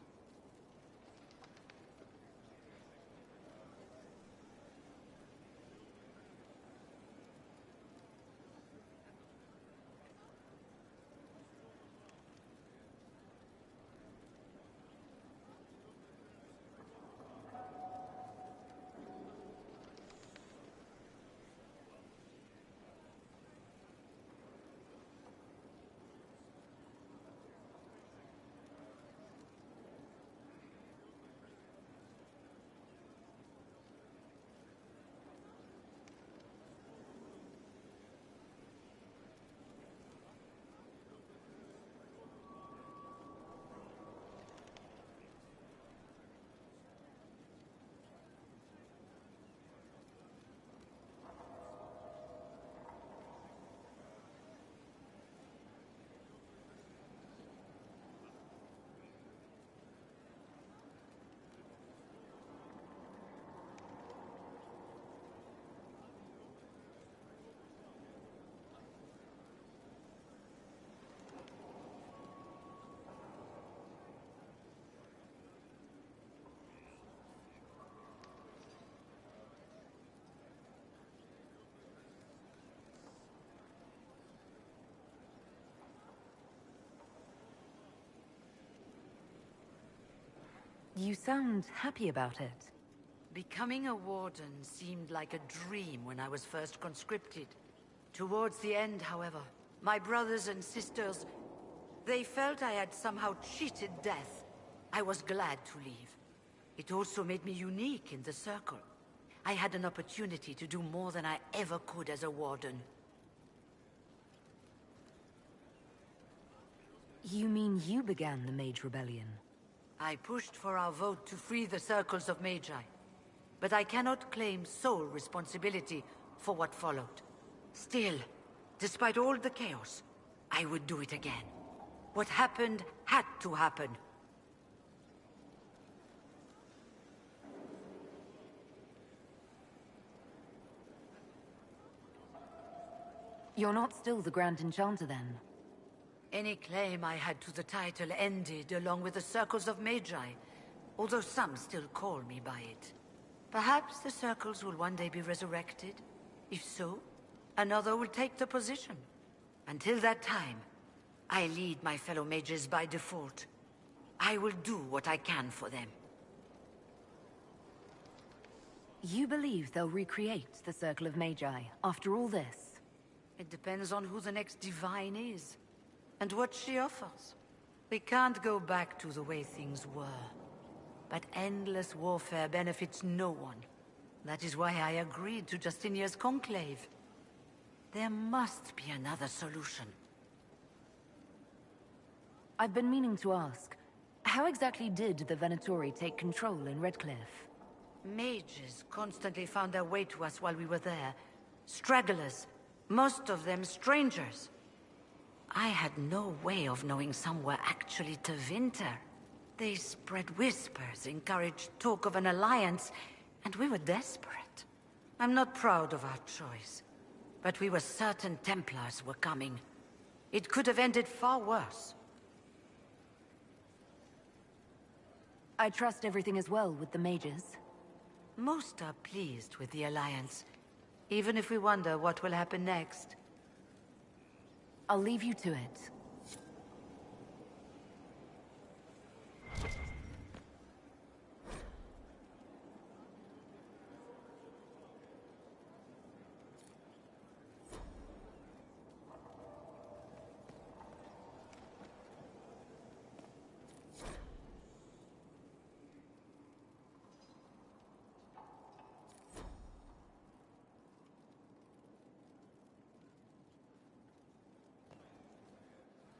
You sound happy about it. Becoming a Warden seemed like a dream when I was first conscripted. Towards the end, however, my brothers and sisters, they felt I had somehow cheated death. I was glad to leave. It also made me unique in the Circle. I had an opportunity to do more than I ever could as a Warden. You mean you began the Mage Rebellion? I pushed for our vote to free the circles of Magi, but I cannot claim sole responsibility for what followed. Still, despite all the chaos, I would do it again. What happened had to happen. You're not still the Grand Enchanter, then? Any claim I had to the title ended along with the Circles of Magi, although some still call me by it. Perhaps the Circles will one day be resurrected. If so, another will take the position. Until that time, I lead my fellow mages by default. I will do what I can for them. You believe they'll recreate the Circle of Magi after all this? It depends on who the next divine is, and what she offers. We can't go back to the way things were. But endless warfare benefits no one. That is why I agreed to Justinia's conclave. There must be another solution. I've been meaning to ask, how exactly did the Venatori take control in Redcliffe? Mages constantly found their way to us while we were there. Stragglers, most of them strangers. I had no way of knowing some were actually Tevinter. They spread whispers, encouraged talk of an alliance, and we were desperate. I'm not proud of our choice, but we were certain Templars were coming. It could have ended far worse. I trust everything is well with the mages. Most are pleased with the alliance, even if we wonder what will happen next. I'll leave you to it.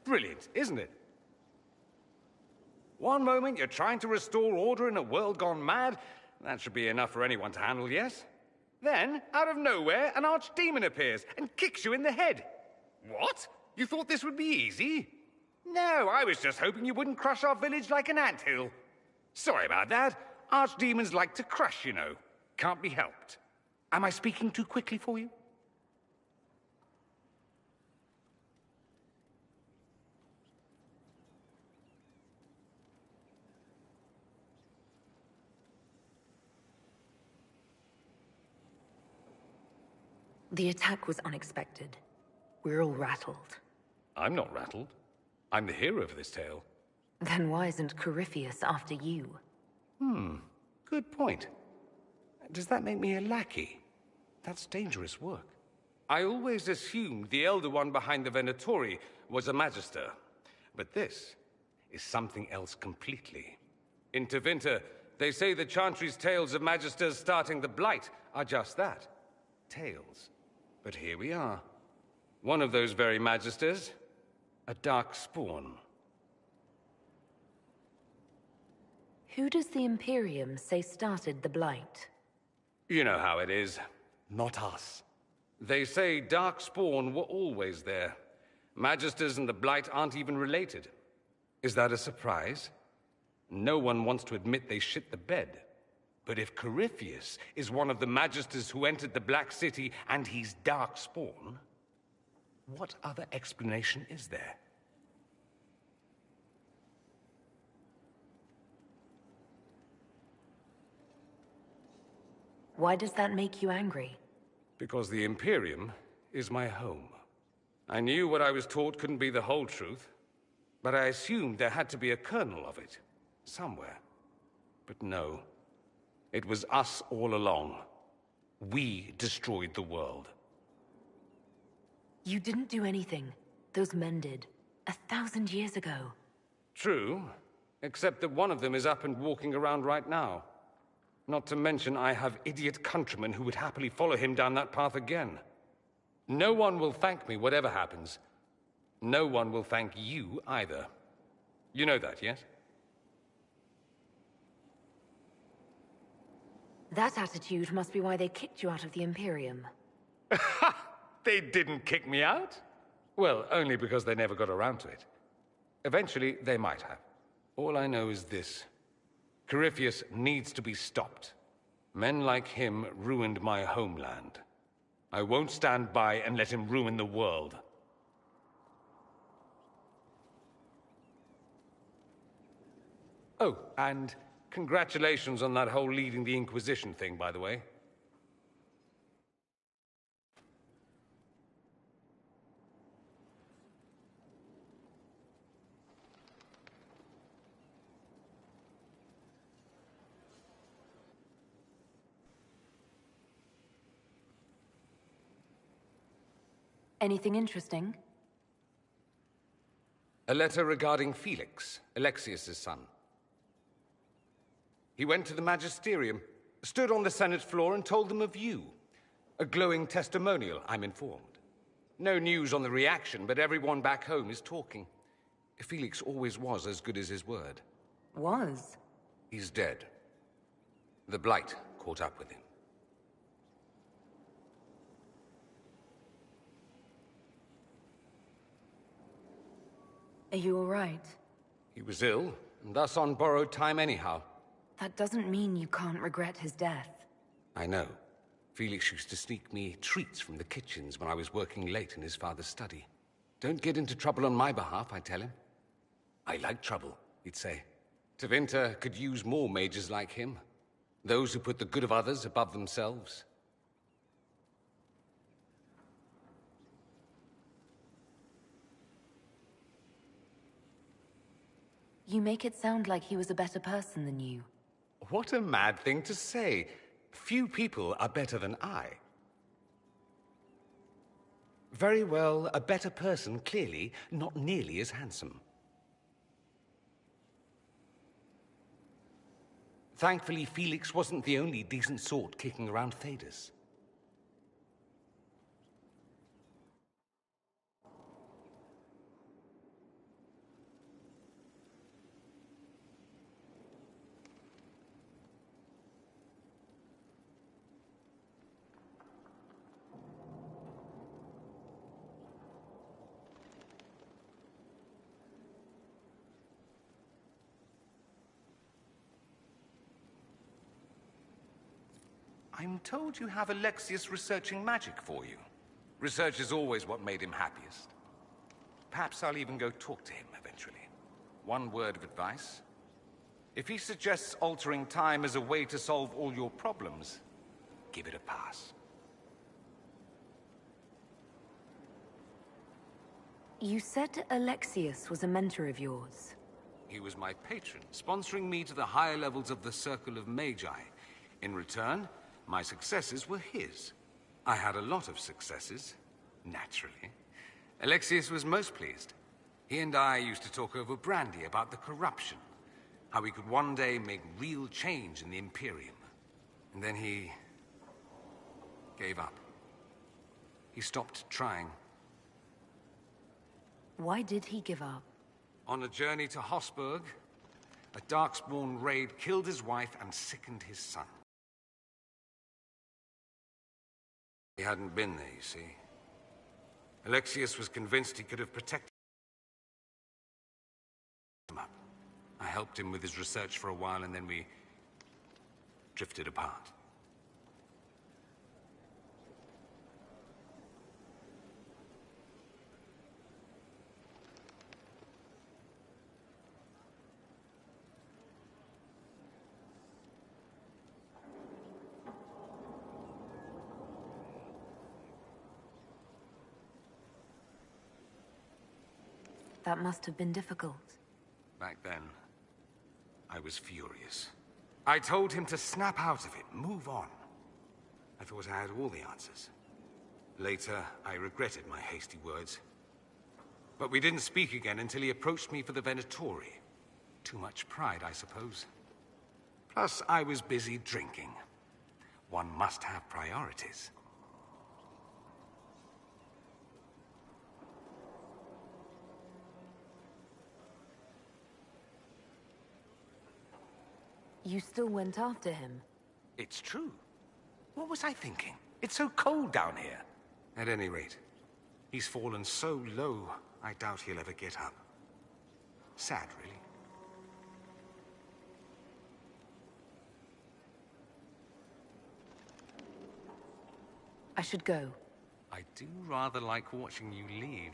Brilliant, isn't it? One moment you're trying to restore order in a world gone mad. That should be enough for anyone to handle, yes? Then, out of nowhere, an archdemon appears and kicks you in the head. What? You thought this would be easy? No, I was just hoping you wouldn't crush our village like an anthill. Sorry about that. Archdemons like to crush, you know. Can't be helped. Am I speaking too quickly for you? The attack was unexpected. We're all rattled. I'm not rattled. I'm the hero of this tale. Then why isn't Corypheus after you? Good point. Does that make me a lackey? That's dangerous work. I always assumed the Elder One behind the Venatori was a Magister. But this is something else completely. In Tevinter, they say the Chantry's tales of Magisters starting the Blight are just that. Tales. But here we are. One of those very Magisters, a dark spawn. Who does the Imperium say started the Blight? You know how it is. Not us. They say Darkspawn were always there. Magisters and the Blight aren't even related. Is that a surprise? No one wants to admit they shit the bed. But if Corypheus is one of the Magisters who entered the Black City and he's Darkspawn, what other explanation is there? Why does that make you angry? Because the Imperium is my home. I knew what I was taught couldn't be the whole truth, but I assumed there had to be a kernel of it, somewhere. But no. It was us all along. We destroyed the world. You didn't do anything. Those men did. 1,000 years ago. True, except that one of them is up and walking around right now. Not to mention I have idiot countrymen who would happily follow him down that path again. No one will thank me whatever happens. No one will thank you either. You know that, yes? That attitude must be why they kicked you out of the Imperium. They didn't kick me out. Well, only because they never got around to it. Eventually, they might have. All I know is this. Corypheus needs to be stopped. Men like him ruined my homeland. I won't stand by and let him ruin the world. Oh, and congratulations on that whole leading the Inquisition thing, by the way. Anything interesting? A letter regarding Felix, Alexius' son. He went to the Magisterium, stood on the Senate floor and told them of you. A glowing testimonial, I'm informed. No news on the reaction, but everyone back home is talking. Felix always was as good as his word. Was? He's dead. The Blight caught up with him. Are you all right? He was ill, and thus on borrowed time anyhow. That doesn't mean you can't regret his death. I know. Felix used to sneak me treats from the kitchens when I was working late in his father's study. Don't get into trouble on my behalf, I tell him. I like trouble, he'd say. Tevinter could use more mages like him. Those who put the good of others above themselves. You make it sound like he was a better person than you. What a mad thing to say. Few people are better than I. Very well, a better person, clearly, not nearly as handsome. Thankfully, Felix wasn't the only decent sort kicking around Thedas. I'm told you have Alexius researching magic for you. Research is always what made him happiest. Perhaps I'll even go talk to him eventually. One word of advice. If he suggests altering time as a way to solve all your problems, give it a pass. You said Alexius was a mentor of yours. He was my patron, sponsoring me to the higher levels of the Circle of Magi. In return, my successes were his. I had a lot of successes, naturally. Alexius was most pleased. He and I used to talk over brandy about the corruption, how we could one day make real change in the Imperium. And then he gave up. He stopped trying. Why did he give up? On a journey to Hossberg, a Darkspawn raid killed his wife and sickened his son. He hadn't been there, you see. Alexius was convinced he could have protected him up. I helped him with his research for a while, and then we drifted apart. That must have been difficult. Back then, I was furious. I told him to snap out of it, move on. I thought I had all the answers. Later, I regretted my hasty words. But we didn't speak again until he approached me for the Venatori. Too much pride, I suppose. Plus, I was busy drinking. One must have priorities. You still went after him? It's true. What was I thinking? It's so cold down here. At any rate, He's fallen so low, I doubt he'll ever get up. Sad, really. I should go. I do rather like watching you leave.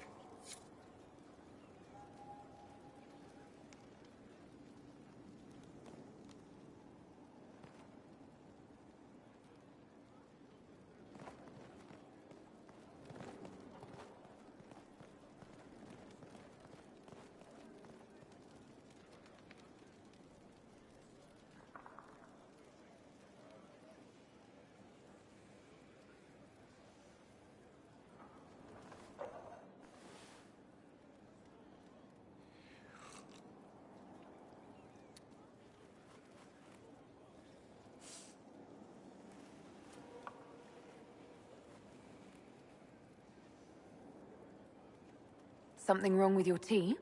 Something wrong with your tea?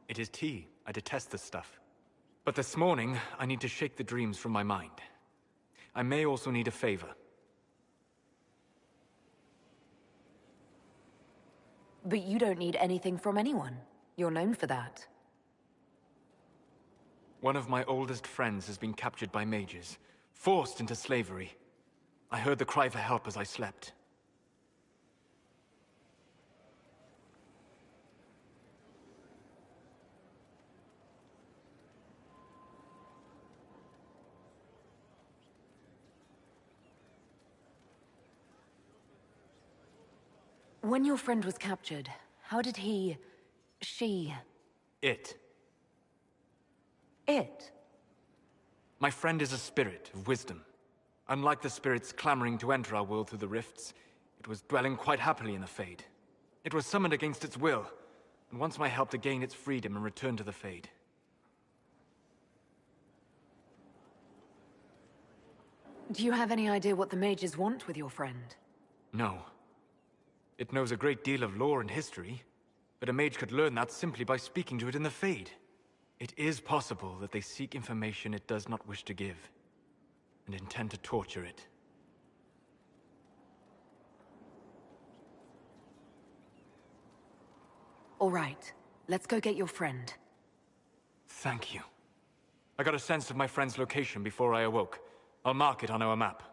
It is tea. I detest this stuff. But this morning, I need to shake the dreams from my mind. I may also need a favor. But you don't need anything from anyone. You're known for that. One of my oldest friends has been captured by mages, forced into slavery. I heard the cry for help as I slept. When your friend was captured, how did she... It. It? My friend is a spirit of wisdom. Unlike the spirits clamoring to enter our world through the rifts, it was dwelling quite happily in the Fade. It was summoned against its will, and wants my help to gain its freedom and return to the Fade. Do you have any idea what the mages want with your friend? No. It knows a great deal of lore and history, but a mage could learn that simply by speaking to it in the Fade. It is possible that they seek information it does not wish to give, and intend to torture it. All right, let's go get your friend. Thank you. I got a sense of my friend's location before I awoke. I'll mark it on our map.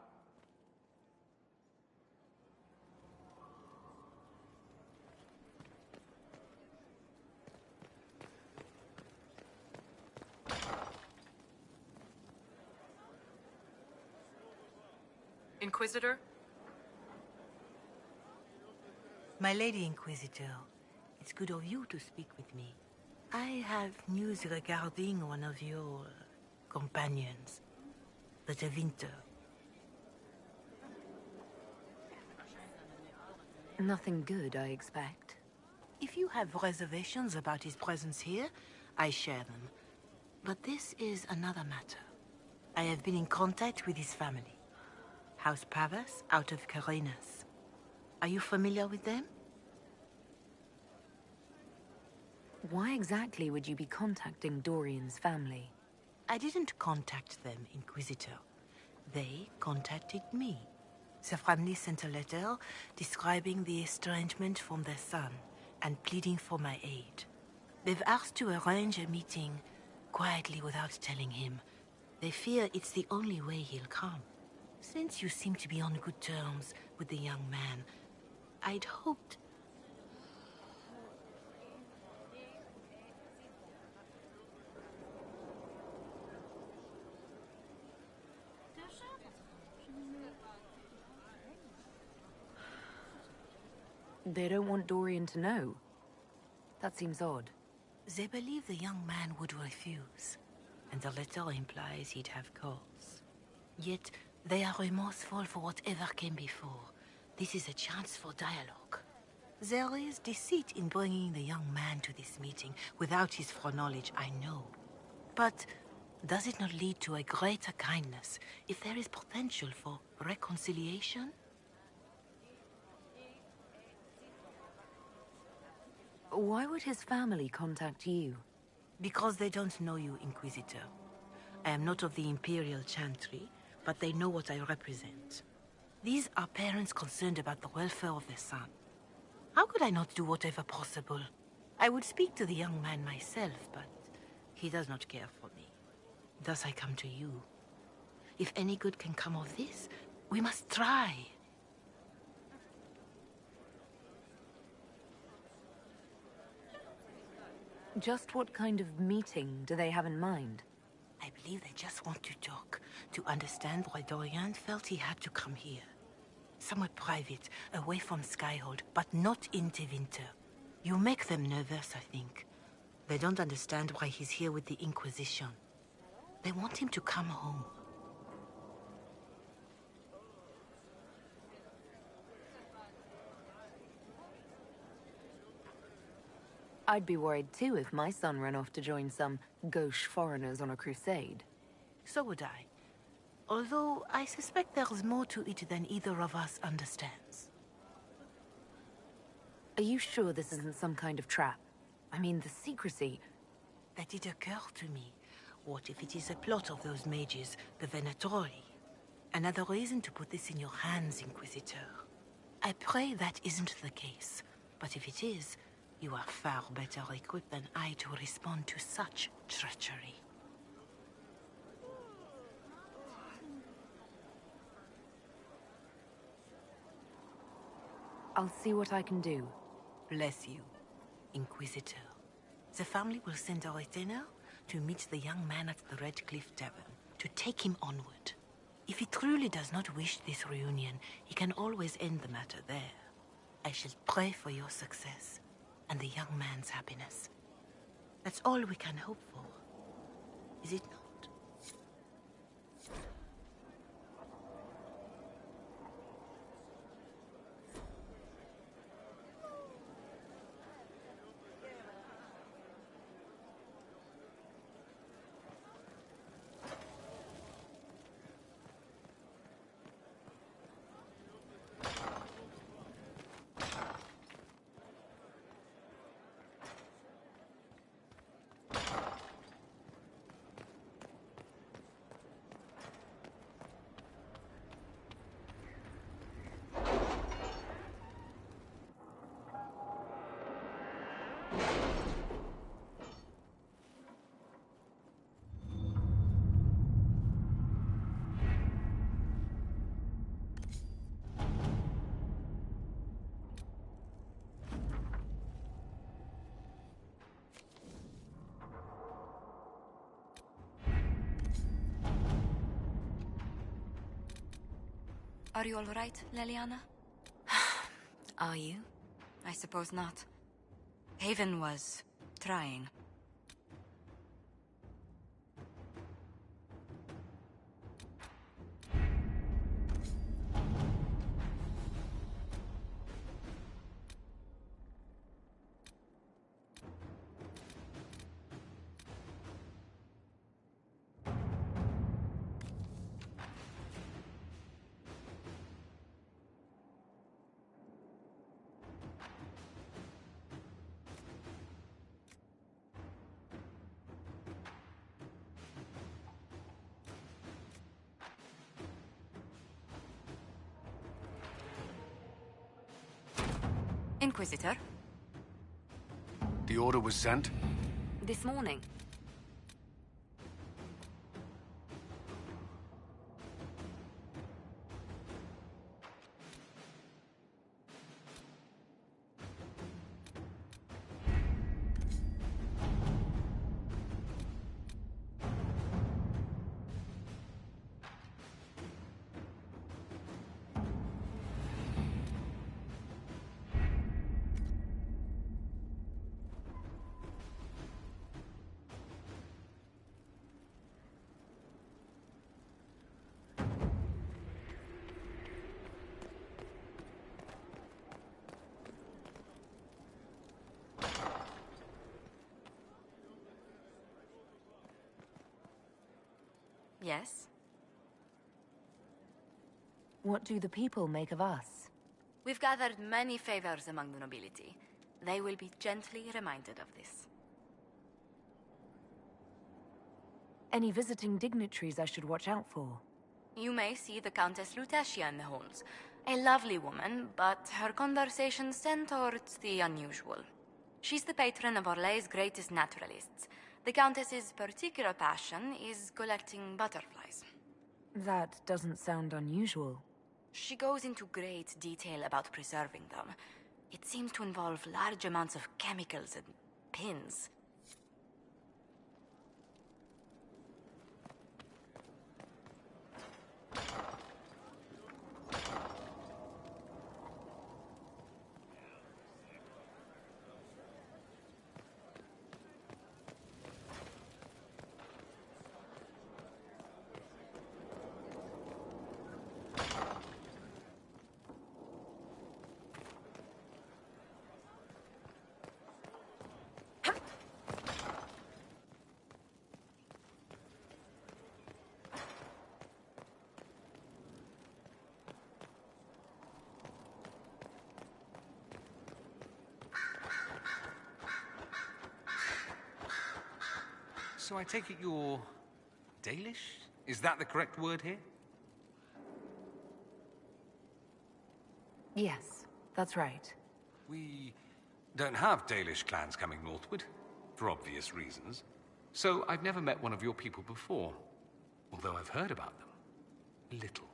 Inquisitor? My Lady Inquisitor, it's good of you to speak with me. I have news regarding one of your companions, the Winter. Nothing good, I expect. If you have reservations about his presence here, I share them. But this is another matter. I have been in contact with his family. House Pavas, out of Carenas. Are you familiar with them? Why exactly would you be contacting Dorian's family? I didn't contact them, Inquisitor. They contacted me. The family sent a letter describing the estrangement from their son and pleading for my aid. They've asked to arrange a meeting quietly without telling him. They fear it's the only way he'll come. Since you seem to be on good terms with the young man, I'd hoped... They don't want Dorian to know. That seems odd. They believe the young man would refuse, and the letter implies he'd have cause. Yet, they are remorseful for whatever came before. This is a chance for dialogue. There is deceit in bringing the young man to this meeting without his foreknowledge, I know. But does it not lead to a greater kindness if there is potential for reconciliation? Why would his family contact you? Because they don't know you, Inquisitor. I am not of the Imperial Chantry, but they know what I represent. These are parents concerned about the welfare of their son. How could I not do whatever possible? I would speak to the young man myself, but he does not care for me. Thus I come to you. If any good can come of this, we must try. Just what kind of meeting do they have in mind? I believe they just want to talk, to understand why Dorian felt he had to come here. Somewhere private, away from Skyhold, but not in Winter. You make them nervous, I think. They don't understand why he's here with the Inquisition. They want him to come home. I'd be worried too if my son ran off to join some gauche foreigners on a crusade. So would I. Although I suspect there's more to it than either of us understands. Are you sure this isn't some kind of trap? I mean, the secrecy... That did occur to me. What if it is a plot of those mages, the Venatori? Another reason to put this in your hands, Inquisitor. I pray that isn't the case. But if it is, you are far better equipped than I to respond to such treachery. I'll see what I can do. Bless you, Inquisitor. The family will send a retainer to meet the young man at the Red Cliff Tavern, to take him onward. If he truly does not wish this reunion, he can always end the matter there. I shall pray for your success, and the young man's happiness. That's all we can hope for, is it not? Are you all right, Leliana? Are you? I suppose not. Haven was trying. Inquisitor? The order was sent? This morning. Yes? What do the people make of us? We've gathered many favors among the nobility. They will be gently reminded of this. Any visiting dignitaries I should watch out for? you may see the Countess Lutetia in the halls. A lovely woman, but her conversations tend towards the unusual. She's the patron of Orlay's greatest naturalists. The Countess's particular passion is collecting butterflies. That doesn't sound unusual. She goes into great detail about preserving them. It seems to involve large amounts of chemicals and pins. So I take it you're Dalish? Is that the correct word here? Yes, that's right. We don't have Dalish clans coming northward, for obvious reasons. So I've never met one of your people before, although I've heard about them. A little.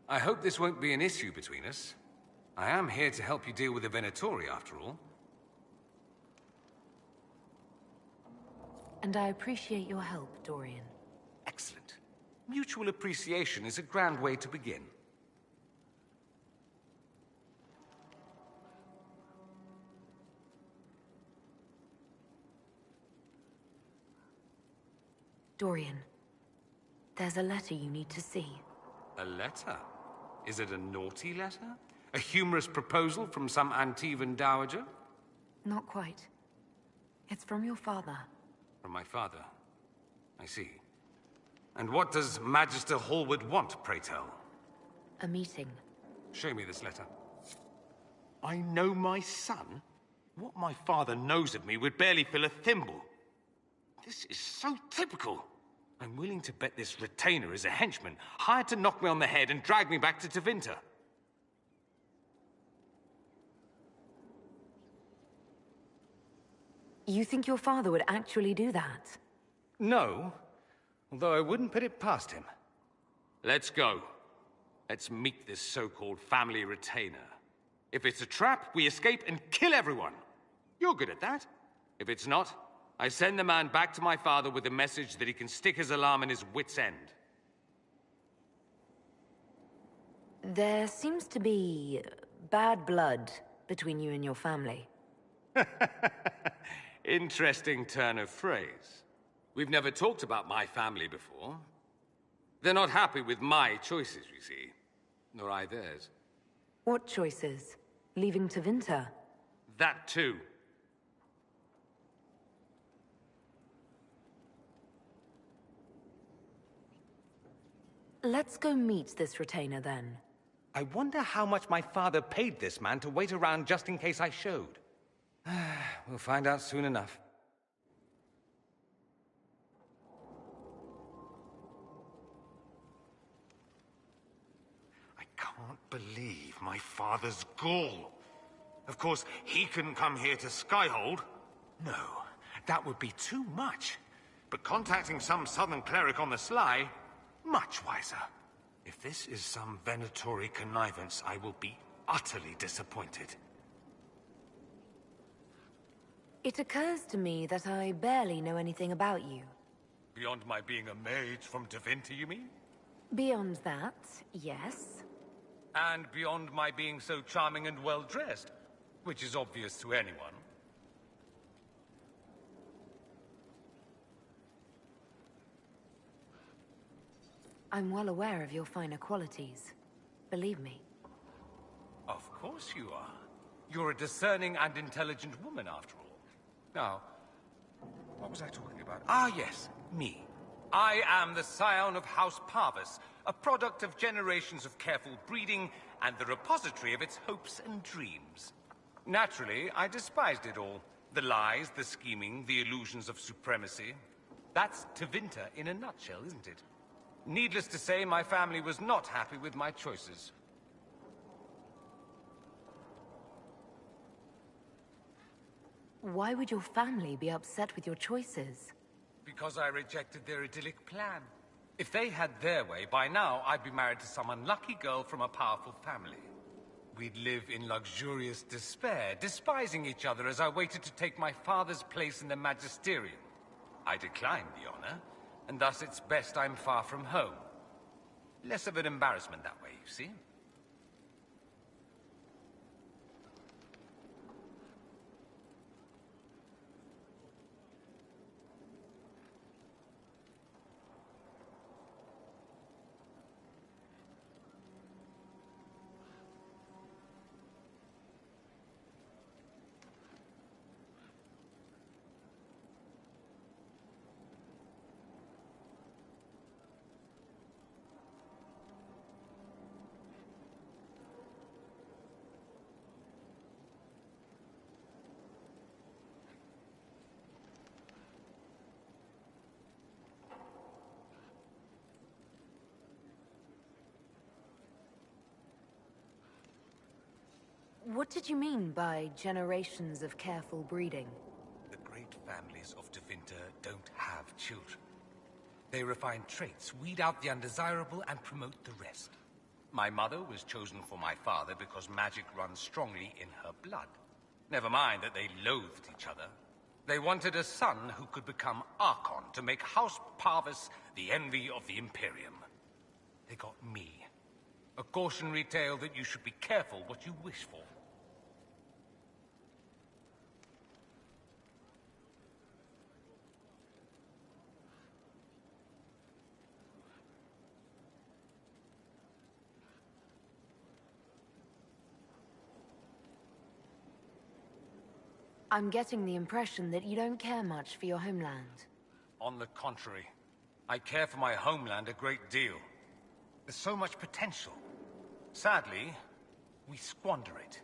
I hope this won't be an issue between us. I am here to help you deal with the Venatori, after all. And I appreciate your help, Dorian. Excellent. Mutual appreciation is a grand way to begin. Dorian, there's a letter you need to see. A letter? Is it a naughty letter? A humorous proposal from some Antivan dowager? Not quite. It's from your father. From my father. I see. And what does Magister Hallward want, pray tell? A meeting. Show me this letter. I know my son? What my father knows of me would barely fill a thimble. This is so typical. I'm willing to bet this retainer is a henchman, hired to knock me on the head and drag me back to Tevinter. You think your father would actually do that? No, although I wouldn't put it past him. Let's go. Let's meet this so-called family retainer. If it's a trap, we escape and kill everyone. You're good at that. If it's not, I send the man back to my father with a message that he can stick his alarm in his wit's end. There seems to be bad blood between you and your family. Interesting turn of phrase. We've never talked about my family before. They're not happy with my choices, you see. Nor I theirs. What choices? Leaving Tevinter? That too. Let's go meet this retainer, then. I wonder how much my father paid this man to wait around just in case I showed. We'll find out soon enough. I can't believe my father's gall. Of course, he couldn't come here to Skyhold. No, that would be too much. But contacting some southern cleric on the sly, much wiser. If this is some Venatori connivance, I will be utterly disappointed. It occurs to me that I barely know anything about you. Beyond my being a mage from Tevinter, you mean? Beyond that, yes. And beyond my being so charming and well-dressed, which is obvious to anyone. I'm well aware of your finer qualities. Believe me. Of course you are. You're a discerning and intelligent woman, after all. Now, what was I talking about? Ah, yes, me. I am the scion of House Parvis, a product of generations of careful breeding and the repository of its hopes and dreams. Naturally, I despised it all. The lies, the scheming, the illusions of supremacy. That's Tevinter in a nutshell, isn't it? Needless to say, my family was not happy with my choices. Why would your family be upset with your choices? Because I rejected their idyllic plan. If they had their way, by now I'd be married to some unlucky girl from a powerful family. We'd live in luxurious despair, despising each other as I waited to take my father's place in the magisterium. I declined the honor, and thus it's best I'm far from home. Less of an embarrassment that way, you see? What did you mean by generations of careful breeding? The great families of Tevinter don't have children. They refine traits, weed out the undesirable, and promote the rest. My mother was chosen for my father because magic runs strongly in her blood. Never mind that they loathed each other. They wanted a son who could become Archon to make House Parvis the envy of the Imperium. They got me. A cautionary tale that you should be careful what you wish for. I'm getting the impression that you don't care much for your homeland. On the contrary, I care for my homeland a great deal. There's so much potential. Sadly, we squander it.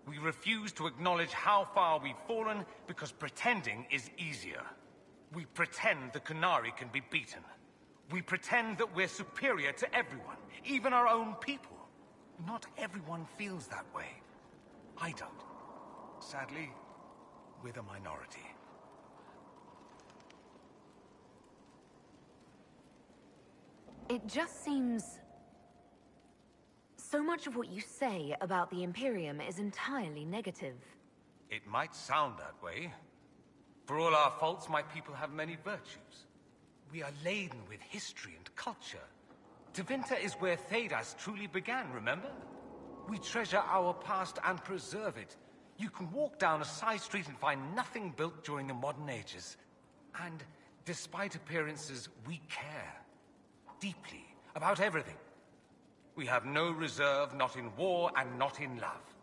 We refuse to acknowledge how far we've fallen because pretending is easier. We pretend the Qunari can be beaten. We pretend that we're superior to everyone, even our own people. Not everyone feels that way. I don't. Sadly, we're the minority. It just seems... so much of what you say about the Imperium is entirely negative. It might sound that way. For all our faults, my people have many virtues. We are laden with history and culture. Tevinter is where Thedas truly began, remember? We treasure our past and preserve it. You can walk down a side street and find nothing built during the modern ages. And despite appearances, we care. Deeply. About everything. We have no reserve, not in war and not in love.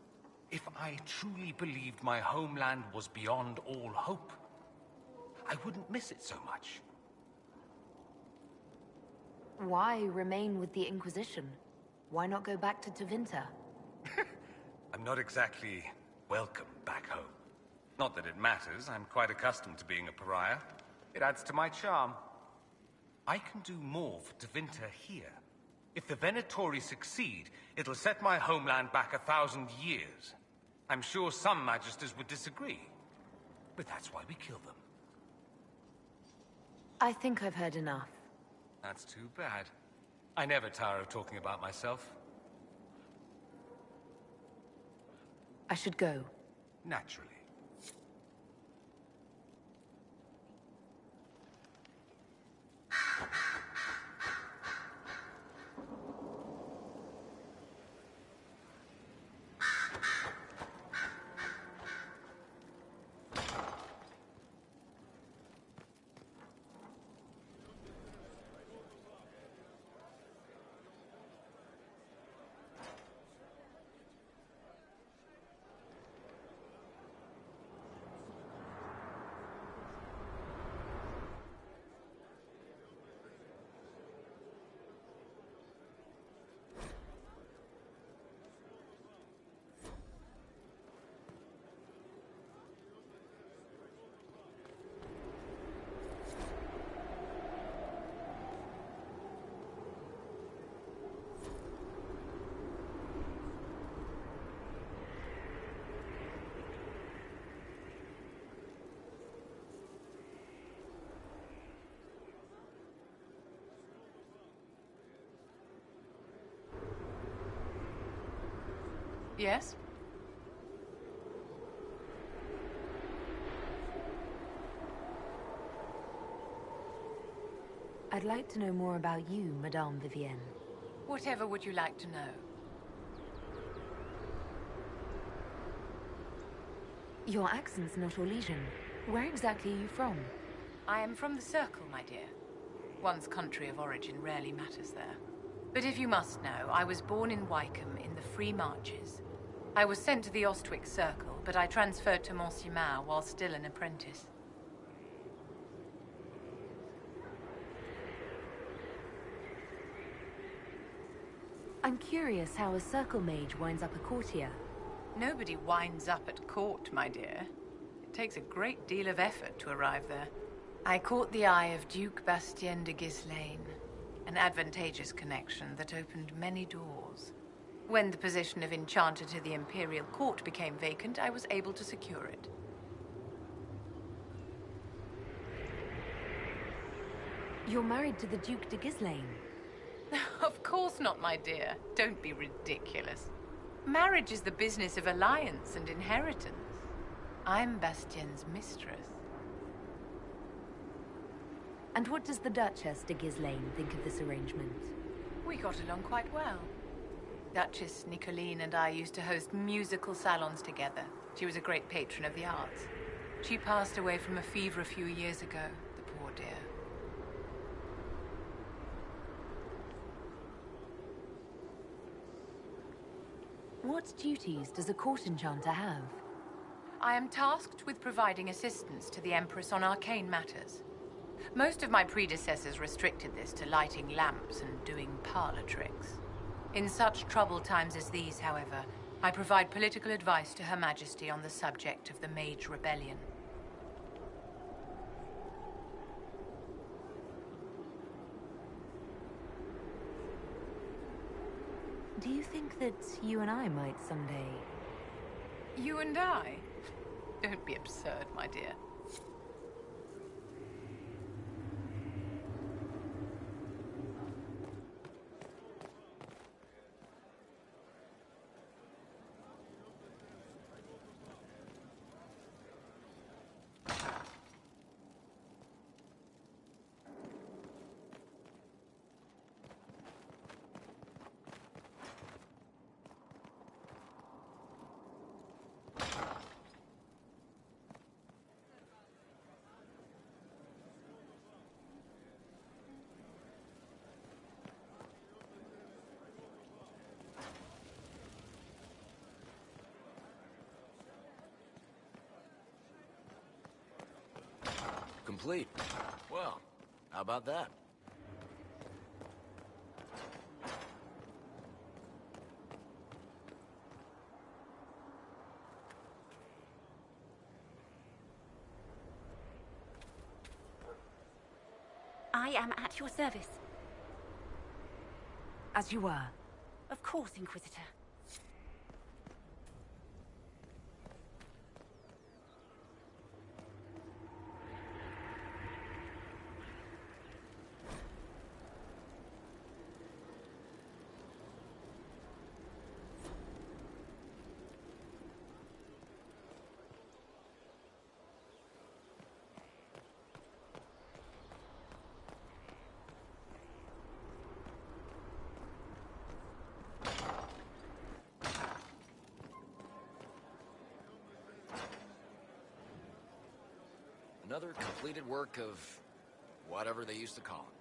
If I truly believed my homeland was beyond all hope, I wouldn't miss it so much. Why remain with the Inquisition? Why not go back to Tevinter? I'm not exactly welcome back home. Not that it matters, I'm quite accustomed to being a pariah. It adds to my charm. I can do more for Tevinter here. If the Venatori succeed, it'll set my homeland back 1,000 years. I'm sure some Magisters would disagree, but that's why we kill them. I think I've heard enough. That's too bad. I never tire of talking about myself. I should go. Naturally. Yes? I'd like to know more about you, Madame Vivienne. Whatever would you like to know? Your accent's not Orlesian. Where exactly are you from? I am from the Circle, my dear. One's country of origin rarely matters there. But if you must know, I was born in Wycombe in the Free Marches. I was sent to the Ostwick Circle, but I transferred to Monsignor while still an apprentice. I'm curious how a Circle Mage winds up a courtier. Nobody winds up at court, my dear. It takes a great deal of effort to arrive there. I caught the eye of Duke Bastien de Ghislaine, an advantageous connection that opened many doors. When the position of Enchanter to the Imperial Court became vacant, I was able to secure it. You're married to the Duke de Ghislaine? Of course not, my dear. Don't be ridiculous. Marriage is the business of alliance and inheritance. I'm Bastien's mistress. And what does the Duchess de Ghislaine think of this arrangement? We got along quite well. Duchess Nicoline and I used to host musical salons together. She was a great patron of the arts. She passed away from a fever a few years ago, the poor dear. What duties does a court enchanter have? I am tasked with providing assistance to the Empress on arcane matters. Most of my predecessors restricted this to lighting lamps and doing parlor tricks. In such troubled times as these, however, I provide political advice to Her Majesty on the subject of the Mage Rebellion. Do you think that you and I might someday... You and I? Don't be absurd, my dear. Complete. Well, how about that? I am at your service. As you were. Of course, Inquisitor. Another completed work of whatever they used to call it.